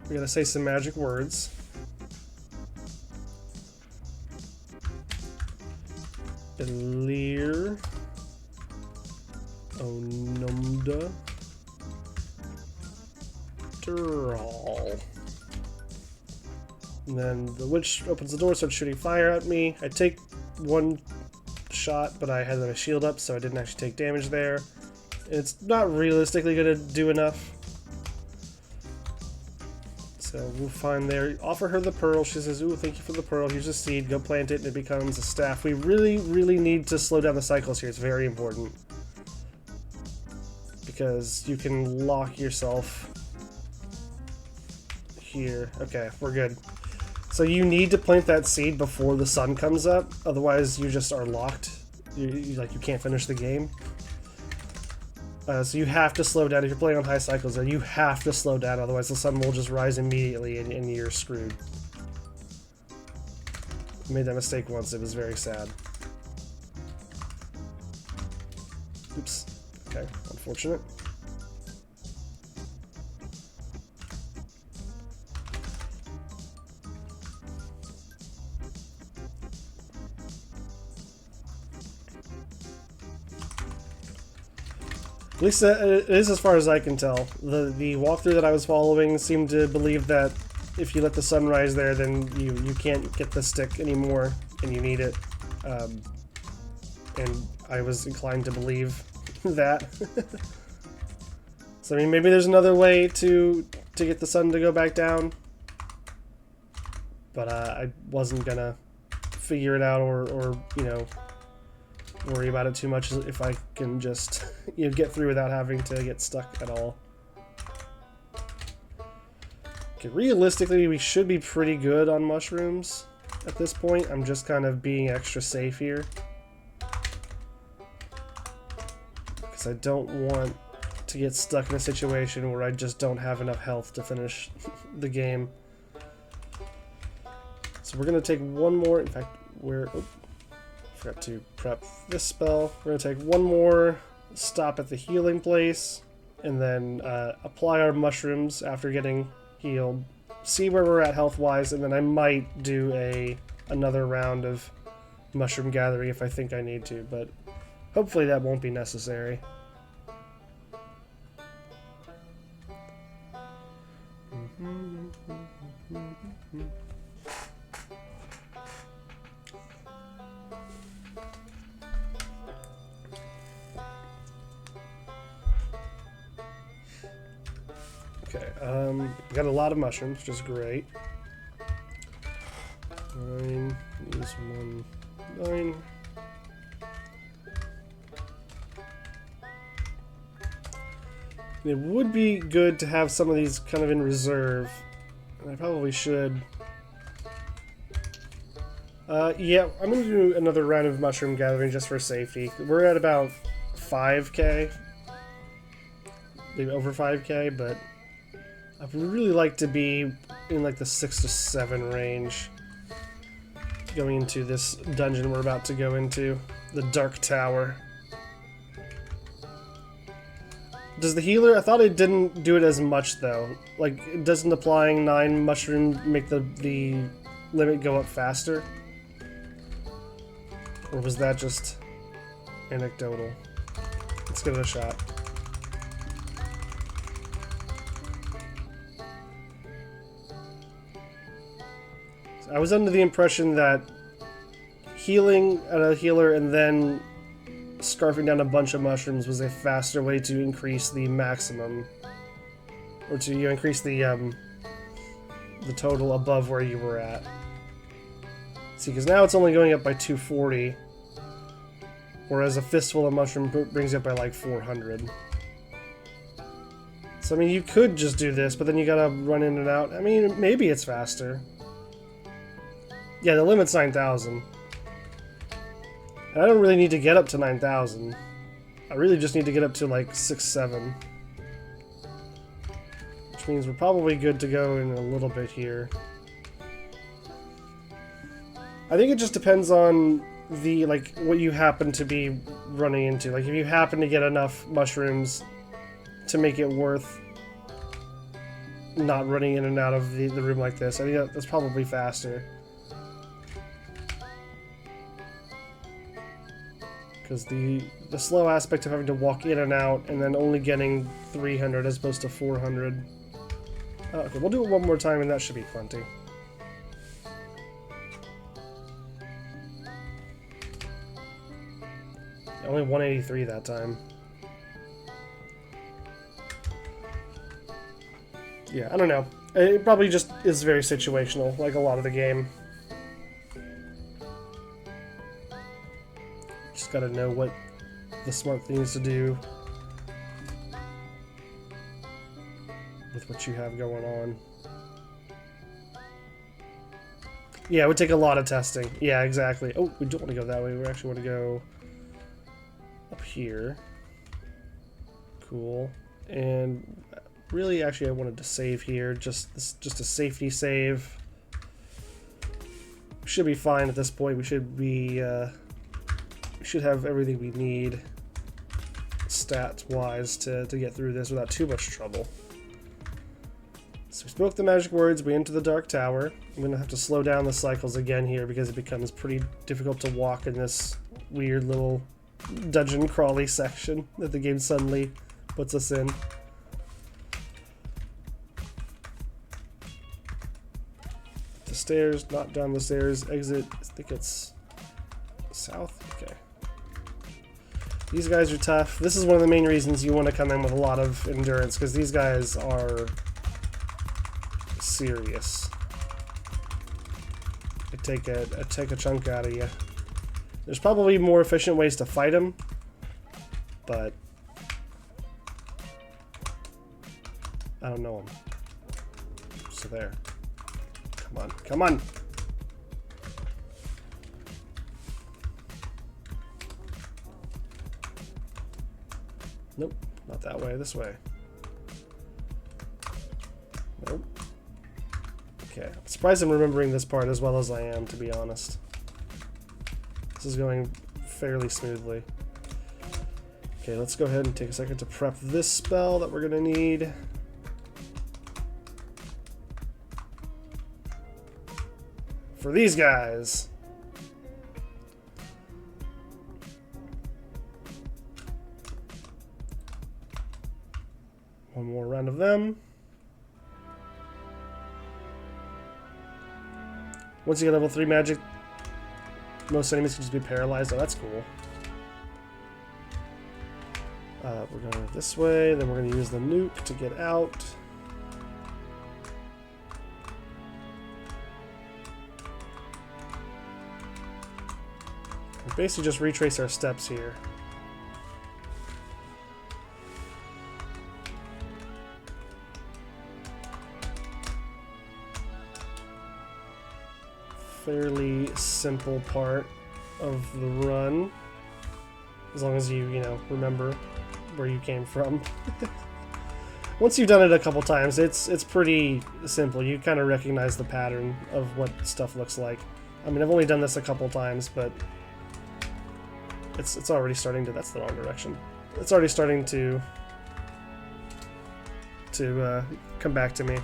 [SPEAKER 1] we gotta say some magic words. Elir Onumda Dural. And then the witch opens the door, starts shooting fire at me. I take one shot, but I had my shield up, so I didn't actually take damage there. It's not realistically going to do enough. So we'll find there. Offer her the pearl. She says, ooh, thank you for the pearl. Here's a seed. Go plant it and it becomes a staff. We really, really need to slow down the cycles here. It's very important. Because you can lock yourself here. Okay, we're good. So you need to plant that seed before the sun comes up, otherwise you just are locked. You can't finish the game. So you have to slow down. If you're playing on high cycles, you have to slow down, otherwise the sun will just rise immediately and you're screwed. I made that mistake once, it was very sad. Oops. Okay, unfortunate. At least it is as far as I can tell. The walkthrough that I was following seemed to believe that if you let the sun rise there, then you can't get the stick anymore, and you need it. And I was inclined to believe that. So I mean, maybe there's another way to get the sun to go back down. But I wasn't gonna figure it out or you know, worry about it too much if I can just get through without having to get stuck at all. Okay, realistically, we should be pretty good on mushrooms at this point. I'm just kind of being extra safe here, because I don't want to get stuck in a situation where I just don't have enough health to finish the game. So we're going to take one more. In fact, forgot to prep this spell. We're going to take one more stop at the healing place, and then apply our mushrooms after getting healed. See where we're at health-wise, and then I might do another round of mushroom gathering if I think I need to, but hopefully that won't be necessary. Okay, we got a lot of mushrooms, which is great. 9, use 1, 9. It would be good to have some of these kind of in reserve, and I probably should. Yeah, I'm going to do another round of mushroom gathering just for safety. We're at about 5k, maybe over 5k, but I would really like to be in like the 6 to 7 range going into this dungeon we're about to go into, the Dark Tower. Does the healer, I thought it didn't do it as much though. Like, doesn't applying 9 mushroom make the limit go up faster? Or was that just anecdotal? Let's give it a shot. I was under the impression that healing at a healer and then scarfing down a bunch of mushrooms was a faster way to increase the maximum, or to increase the total above where you were at. See, because now it's only going up by 240, whereas a fistful of mushroom brings you up by like 400. So I mean, you could just do this, but then you gotta run in and out. I mean, maybe it's faster. Yeah, the limit's 9,000. And I don't really need to get up to 9,000. I really just need to get up to like 6, 7. Which means we're probably good to go in a little bit here. I think it just depends on what you happen to be running into. Like, if you happen to get enough mushrooms to make it worth not running in and out of the room like this, I think that's probably faster. Because the slow aspect of having to walk in and out and then only getting 300 as opposed to 400. Okay, we'll do it one more time and that should be plenty. Only 183 that time. Yeah, I don't know. It probably just is very situational, like a lot of the game. Just gotta know what the smart thing is to do with what you have going on. Yeah, it would take a lot of testing. Yeah, exactly. Oh, we don't want to go that way. We actually want to go up here. Cool. And really, actually, I wanted to save here. Just a safety save. We should be fine at this point. We should be. We should have everything we need, stats-wise, to get through this without too much trouble. So we spoke the magic words, we enter the Dark Tower. I'm going to have to slow down the cycles again here because it becomes pretty difficult to walk in this weird little dungeon crawly section that the game suddenly puts us in. The stairs, not down the stairs, exit, I think it's south, okay. These guys are tough. This is one of the main reasons you want to come in with a lot of endurance, because these guys are serious. They take a chunk out of you. There's probably more efficient ways to fight them, but I don't know them. So there. Come on, come on! Nope, not that way, this way. Nope. Okay, I'm surprised I'm remembering this part as well as I am, to be honest. This is going fairly smoothly. Okay, let's go ahead and take a second to prep this spell that we're gonna need. For these guys! One more round of them. Once you get level 3 magic, most enemies can just be paralyzed. Oh, that's cool. We're going this way, then we're going to use the nuke to get out. We basically just retrace our steps here. Fairly simple part of the run, as long as you know, remember where you came from. Once you've done it a couple times, it's pretty simple. You kind of recognize the pattern of what stuff looks like. I mean, I've only done this a couple times, but it's already starting to. That's the wrong direction. It's already starting to come back to me.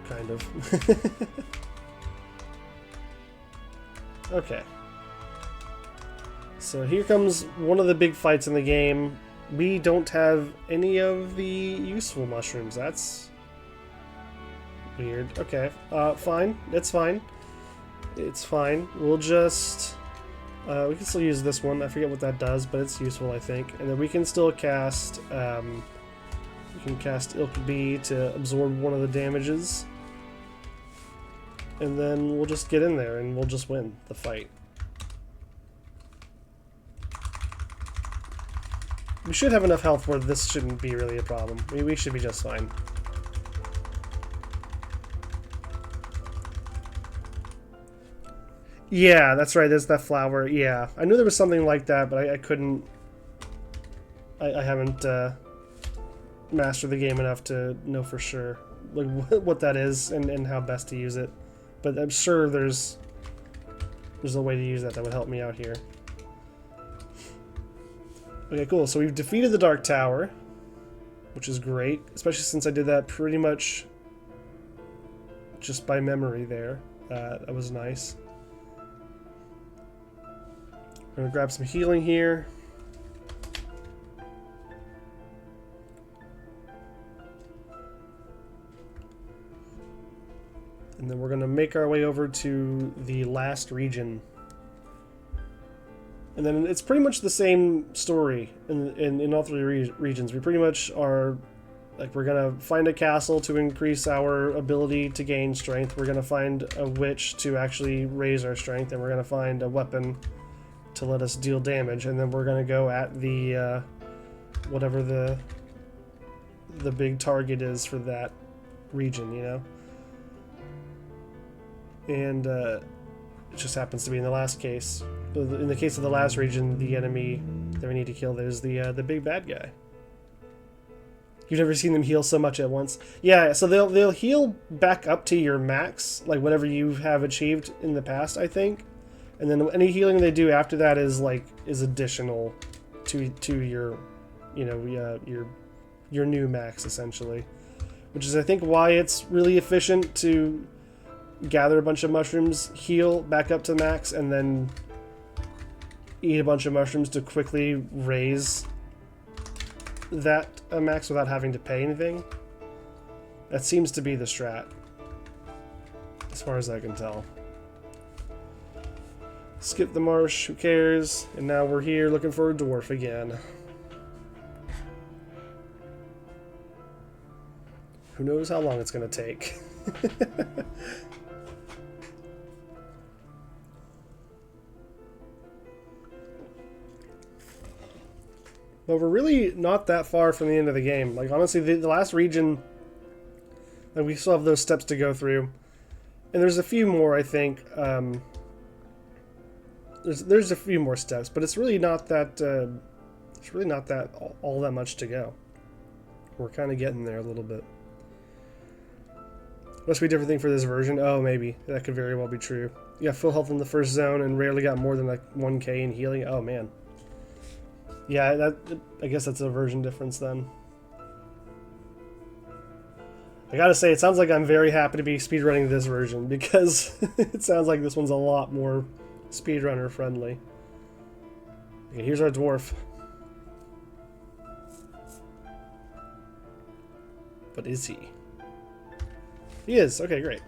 [SPEAKER 1] Kind of. Okay. So here comes one of the big fights in the game. We don't have any of the useful mushrooms. That's weird. Okay. Fine. It's fine. It's fine. We'll just... we can still use this one. I forget what that does, but it's useful, I think. And then we can still cast... we can cast Ilk B to absorb one of the damages. And then we'll just get in there and we'll just win the fight. We should have enough health where this shouldn't be really a problem. We should be just fine. Yeah, that's right, there's that flower. Yeah, I knew there was something like that, but I couldn't... I haven't mastered the game enough to know for sure like what that is and how best to use it. But I'm sure there's a way to use that would help me out here. Okay, cool. So we've defeated the Dark Tower, which is great, especially since I did that pretty much just by memory there. That was nice. I'm gonna grab some healing here. And then we're going to make our way over to the last region. And then it's pretty much the same story in all three regions. We pretty much are, like, we're going to find a castle to increase our ability to gain strength. We're going to find a witch to actually raise our strength. And we're going to find a weapon to let us deal damage. And then we're going to go at the, whatever the the big target is for that region, you know? And it just happens to be in the last case. In the case of the last region, the enemy that we need to kill is the big bad guy. You've never seen them heal so much at once. Yeah, so they'll heal back up to your max, like whatever you have achieved in the past, I think. And then any healing they do after that is additional to your, you know, your new max essentially, which is I think why it's really efficient to gather a bunch of mushrooms, heal back up to max, and then eat a bunch of mushrooms to quickly raise that max without having to pay anything. That seems to be the strat, as far as I can tell. Skip the marsh, who cares? And now we're here looking for a dwarf again. Who knows how long it's going to take. But we're really not that far from the end of the game. Like, honestly, the last region, like, we still have those steps to go through. And there's a few more, I think. There's a few more steps, but it's really not that all that much to go. We're kind of getting there a little bit. Must be a different thing for this version. Oh, maybe that could very well be true. You got full health in the first zone and rarely got more than like 1k in healing. Oh man. Yeah, I guess that's a version difference then. I gotta say, it sounds like I'm very happy to be speedrunning this version because it sounds like this one's a lot more speedrunner friendly. Okay, here's our dwarf. But is he? He is. Okay, great.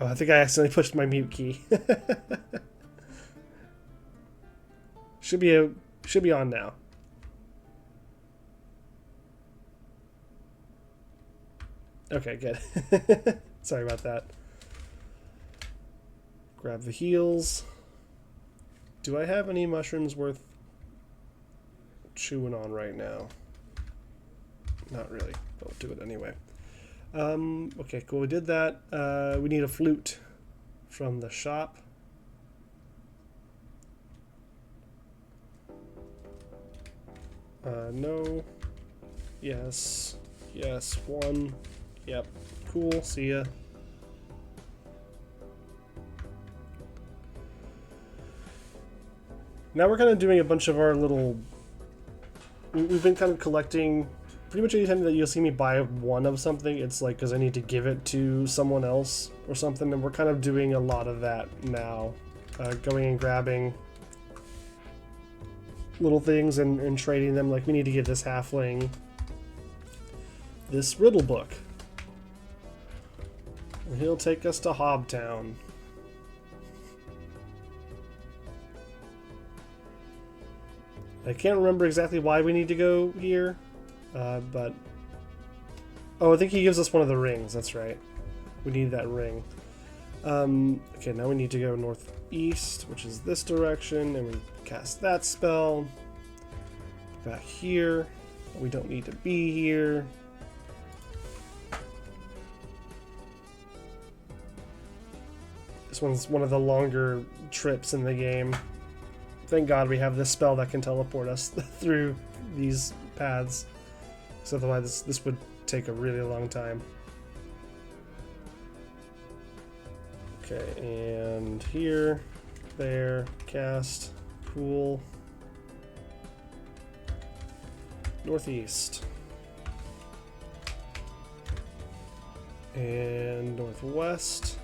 [SPEAKER 1] Oh, I think I accidentally pushed my mute key. Should be on now. Okay, good. Sorry about that. Grab the heals. Do I have any mushrooms worth chewing on right now? Not really, but we'll do it anyway. Okay, cool. We did that. We need a flute from the shop. No. Yes. Yes. One. Yep. Cool. See ya. Now we're kind of doing a bunch of our little... We've been kind of collecting... Pretty much anytime that you'll see me buy one of something, it's like because I need to give it to someone else or something, and we're kind of doing a lot of that now. Going and grabbing little things and trading them. Like, we need to give this halfling this riddle book. And he'll take us to Hobtown. I can't remember exactly why we need to go here. But... Oh, I think he gives us one of the rings, that's right. We need that ring. Okay, now we need to go northeast, which is this direction, and we cast that spell. Back here. We don't need to be here. This one's one of the longer trips in the game. Thank God we have this spell that can teleport us through these paths. So otherwise this would take a really long time. Okay, and here, there, cast, cool. Northeast. And northwest.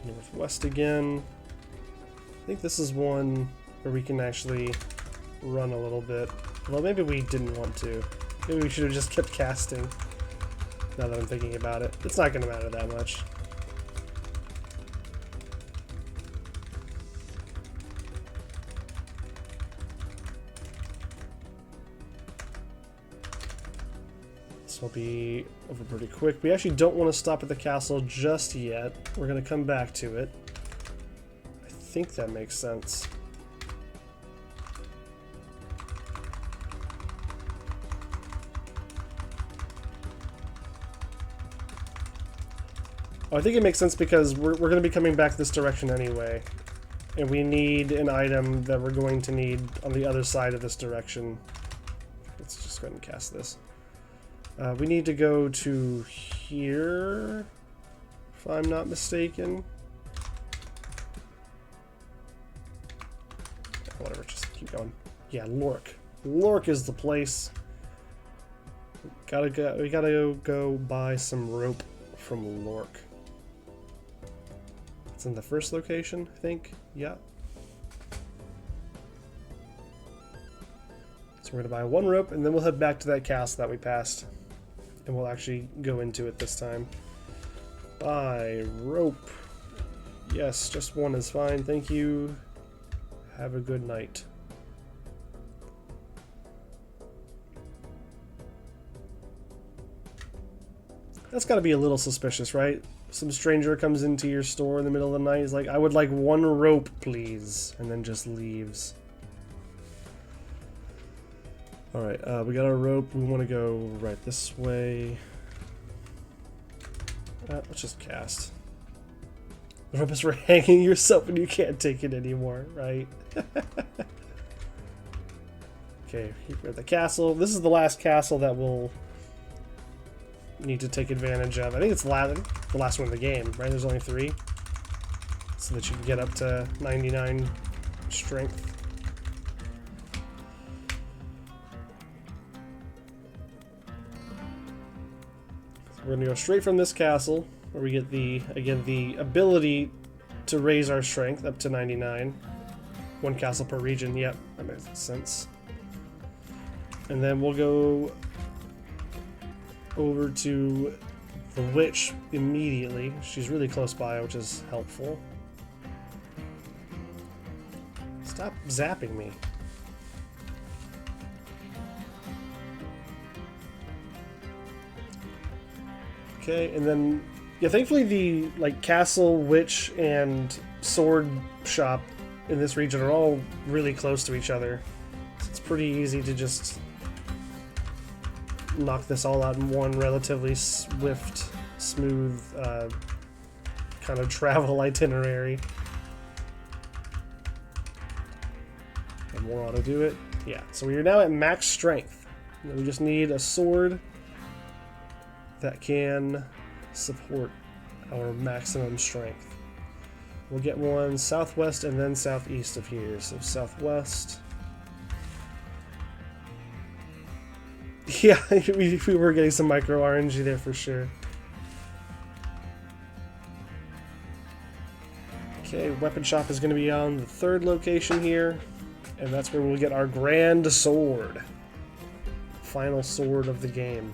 [SPEAKER 1] Northwest again. I think this is one where we can actually run a little bit. Well, maybe we didn't want to. Maybe we should have just kept casting. Now that I'm thinking about it. It's not going to matter that much. This will be over pretty quick. We actually don't want to stop at the castle just yet. We're going to come back to it. I think that makes sense. Oh, I think it makes sense because we're going to be coming back this direction anyway. And we need an item that we're going to need on the other side of this direction. Let's just go ahead and cast this. We need to go to here, if I'm not mistaken. Whatever, just keep going. Yeah, Lork. Lork is the place. We gotta go buy some rope from Lork. It's in the first location, I think. Yeah. So we're gonna buy one rope, and then we'll head back to that castle that we passed. And we'll actually go into it this time. Buy rope. Yes, just one is fine, thank you. Have a good night. That's gotta be a little suspicious, right? Some stranger comes into your store in the middle of the night, is like, I would like one rope, please, and then just leaves. Alright, we got our rope. We want to go right this way. Let's just cast. The rope is for hanging yourself and you can't take it anymore, right? Okay, we're at the castle. This is the last castle that we'll need to take advantage of. I think it's the last one in the game, right? There's only 3. So that you can get up to 99 strength. We're going to go straight from this castle, where we get the ability to raise our strength up to 99. One castle per region, yep, that makes sense. And then we'll go over to the witch immediately. She's really close by, which is helpful. Stop zapping me. Okay, and then yeah, thankfully the like castle, witch, and sword shop in this region are all really close to each other. So it's pretty easy to just knock this all out in one relatively swift, smooth kind of travel itinerary. And more ought to do it. Yeah, so we are now at max strength. We just need a sword that can support our maximum strength. We'll get one southwest and then southeast of here. So southwest. Yeah, we were getting some micro RNG there for sure. Okay, weapon shop is going to be on the third location here, and that's where we'll get our grand sword. Final sword of the game.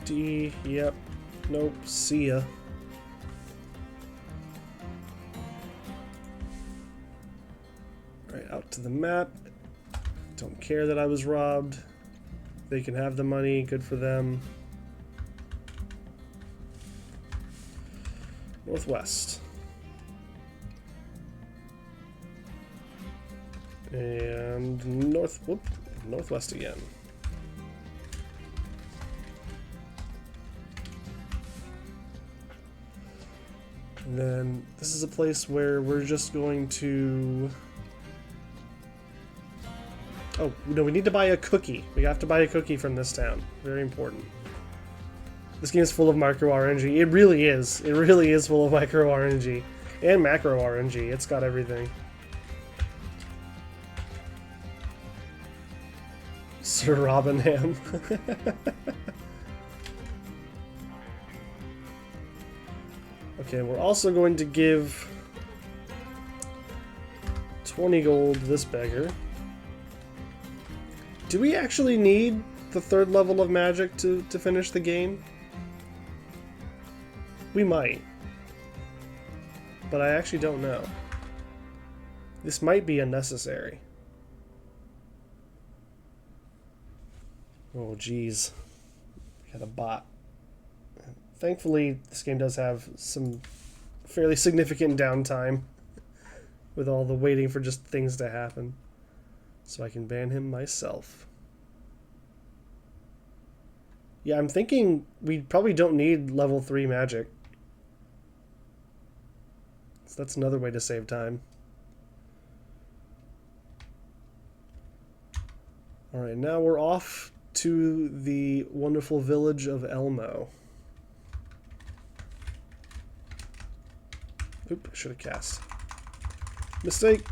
[SPEAKER 1] D, yep, nope, see ya. Right, out to the map. Don't care that I was robbed. They can have the money, good for them. Northwest. And northwest again. And then this is a place where we're just going to... Oh, no, we need to buy a cookie. We have to buy a cookie from this town. Very important. This game is full of micro RNG. It really is. It really is full of micro RNG. And macro RNG. It's got everything. Sir Robinham. Okay, we're also going to give 20 gold to this beggar. Do we actually need the third level of magic to finish the game? We might. But I actually don't know. This might be unnecessary. Oh, geez. Got a bot. Thankfully, this game does have some fairly significant downtime with all the waiting for just things to happen. So I can ban him myself. Yeah, I'm thinking we probably don't need level 3 magic. So that's another way to save time. Alright, now we're off to the wonderful village of Elmo. Oop, I should have cast. Mistake!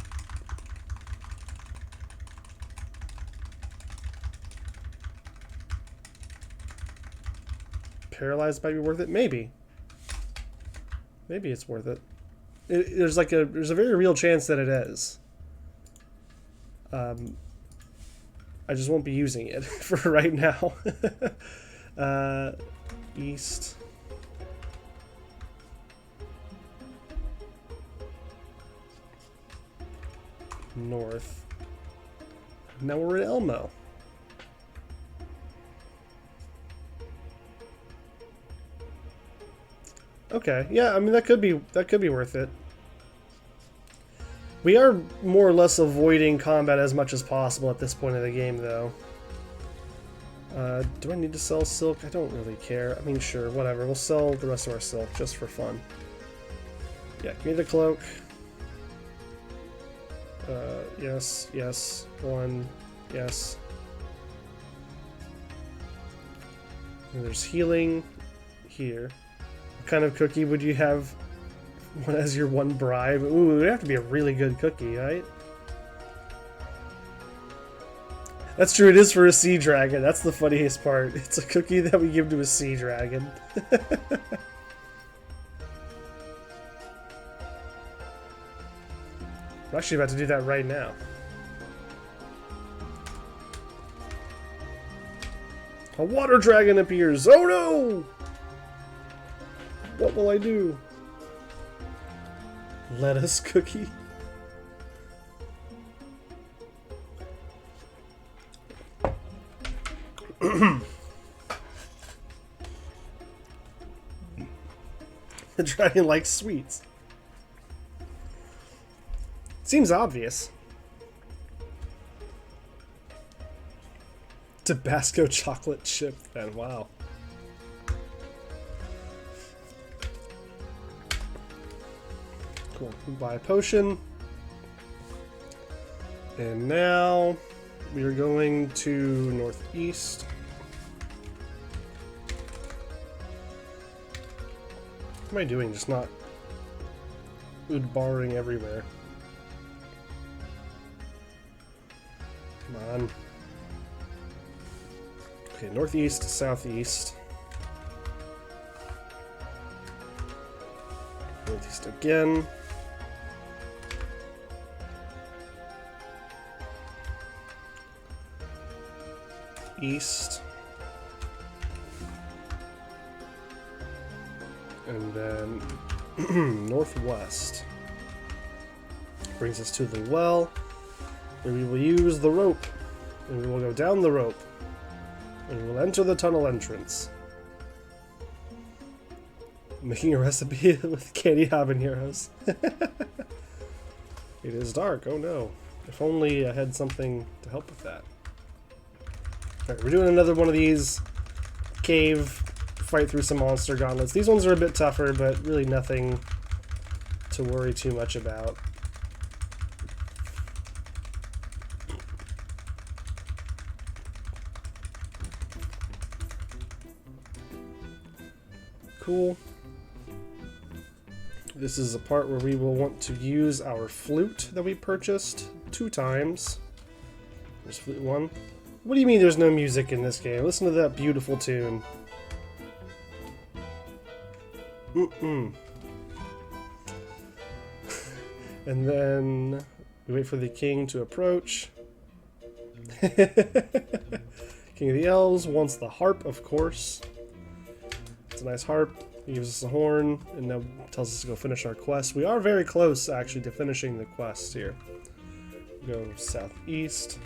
[SPEAKER 1] Paralyzed might be worth it? Maybe. Maybe it's worth it. There's a very real chance that it is. I just won't be using it for right now. East. North. Now we're at Elmo. Okay, yeah, I mean that could be worth it. We are more or less avoiding combat as much as possible at this point of the game, though. Do I need to sell silk? I don't really care. I mean, sure, whatever. We'll sell the rest of our silk just for fun. Yeah, give me the cloak. Yes, yes, one, yes. And there's healing here. What kind of cookie would you have as your one bribe? Ooh, it would have to be a really good cookie, right? That's true, it is for a sea dragon. That's the funniest part. It's a cookie that we give to a sea dragon. I'm actually about to do that right now. A water dragon appears! Oh no! What will I do? Lettuce cookie? The dragon likes sweets. Seems obvious. Tabasco chocolate chip, then. Wow. Cool. Buy a potion. And now we are going to northeast. What am I doing? Just not barring everywhere. Come on. Okay, northeast, southeast. Northeast again. East. And then northwest. Brings us to the well, where we will use the rope. And we will go down the rope. And we will enter the tunnel entrance. Making a recipe with candy habaneros. It is dark, oh no. If only I had something to help with that. Alright, we're doing another one of these cave fight through some monster gauntlets. These ones are a bit tougher, but really nothing to worry too much about. Cool. This is a part where we will want to use our flute that we purchased 2 times. There's flute 1. What do you mean there's no music in this game? Listen to that beautiful tune. And then we wait for the king to approach. King of the Elves wants the harp, of course. It's a nice harp. He gives us a horn, and now tells us to go finish our quest. We are very close, actually, to finishing the quest here. Go southeast.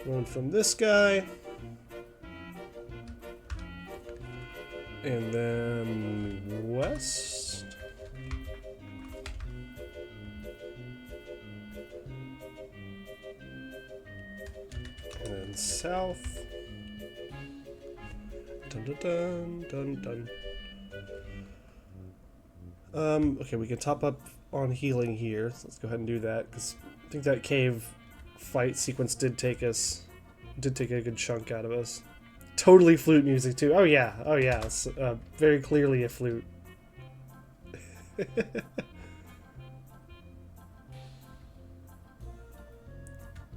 [SPEAKER 1] Learn from this guy. And then west. And then south. Dun dun dun dun dun. Okay, we can top up on healing here. So let's go ahead and do that, because I think that cave fight sequence did take a good chunk out of us. Totally flute music too. Oh yeah, it's, very clearly a flute.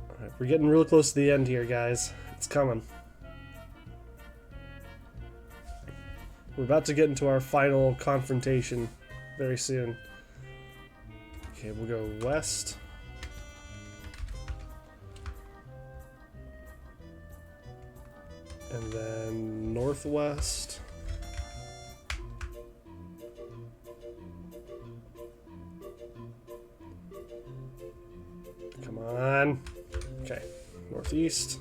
[SPEAKER 1] Alright, we're getting real close to the end here, guys. It's coming. We're about to get into our final confrontation very soon. Okay, we'll go west. And then northwest. Come on. Okay, northeast.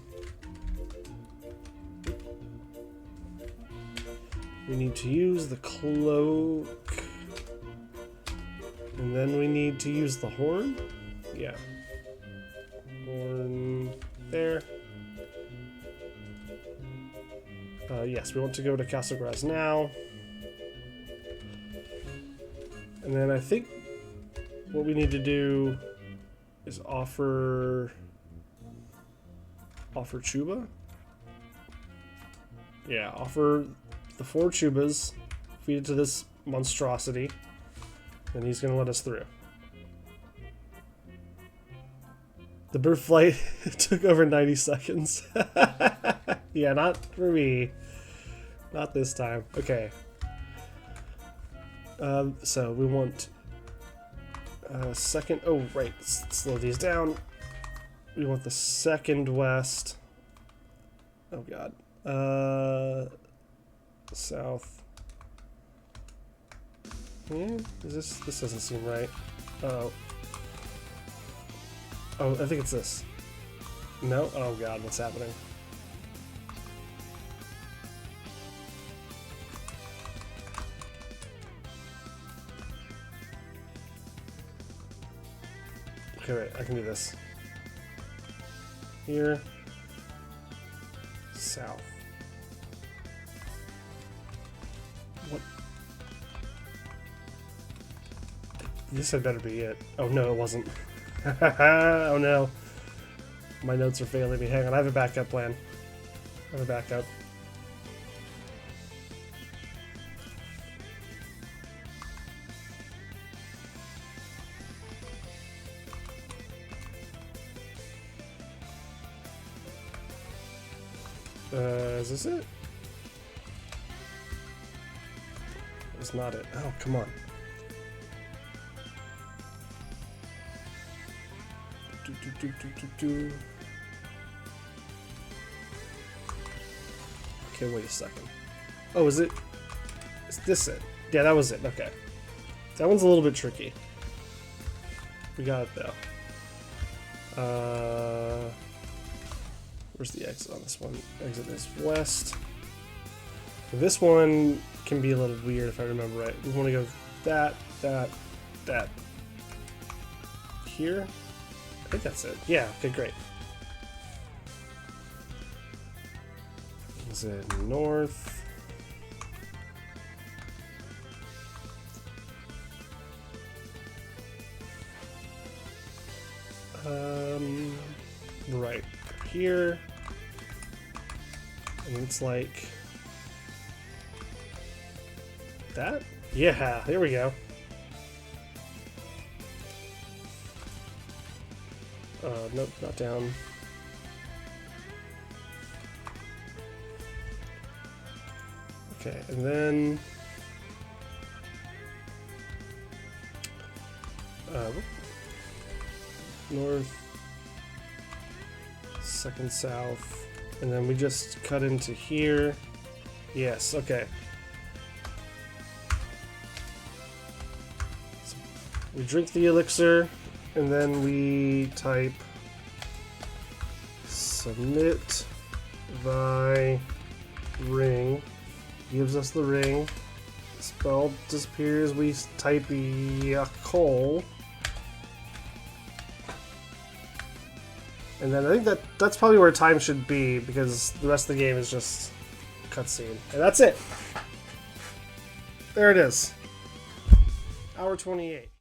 [SPEAKER 1] We need to use the cloak. And then we need to use the horn. Yeah. Horn there. Yes, we want to go to Castle Grass now. And then I think what we need to do is offer Chuba. Yeah, offer the 4 Chubas, feed it to this monstrosity, and he's gonna let us through. The bird flight took over 90 seconds. Yeah, not for me. Not this time. Okay. So we want Second. Oh, right. Let's slow these down. We want the second west. Oh god. South. Yeah, this doesn't seem right. Oh. Oh, I think it's this. No? Oh god, what's happening? Okay, wait, I can do this. Here. South. What? This had better be it. Oh no, it wasn't. Oh no. My notes are failing me. Hang on, I have a backup plan. I have a backup. Is this it? It's not it. Oh, come on. Okay, wait a second. Oh, is it? Is this it? Yeah, that was it. Okay. That one's a little bit tricky. We got it, though. Where's the exit on this one? Exit is west. This one can be a little weird if I remember right. We want to go that. Here? I think that's it. Yeah, okay, great. Is it north? Right here. And it's like that? Yeah, there we go. Nope, not down. Okay, and then north, second south, and then we just cut into here. Yes, okay. So we drink the elixir, and then we type submit thy ring. Gives us the ring. Spell disappears. We type Yakol. And then I think that's probably where time should be, because the rest of the game is just cutscene. And that's it. There it is. Hour 28.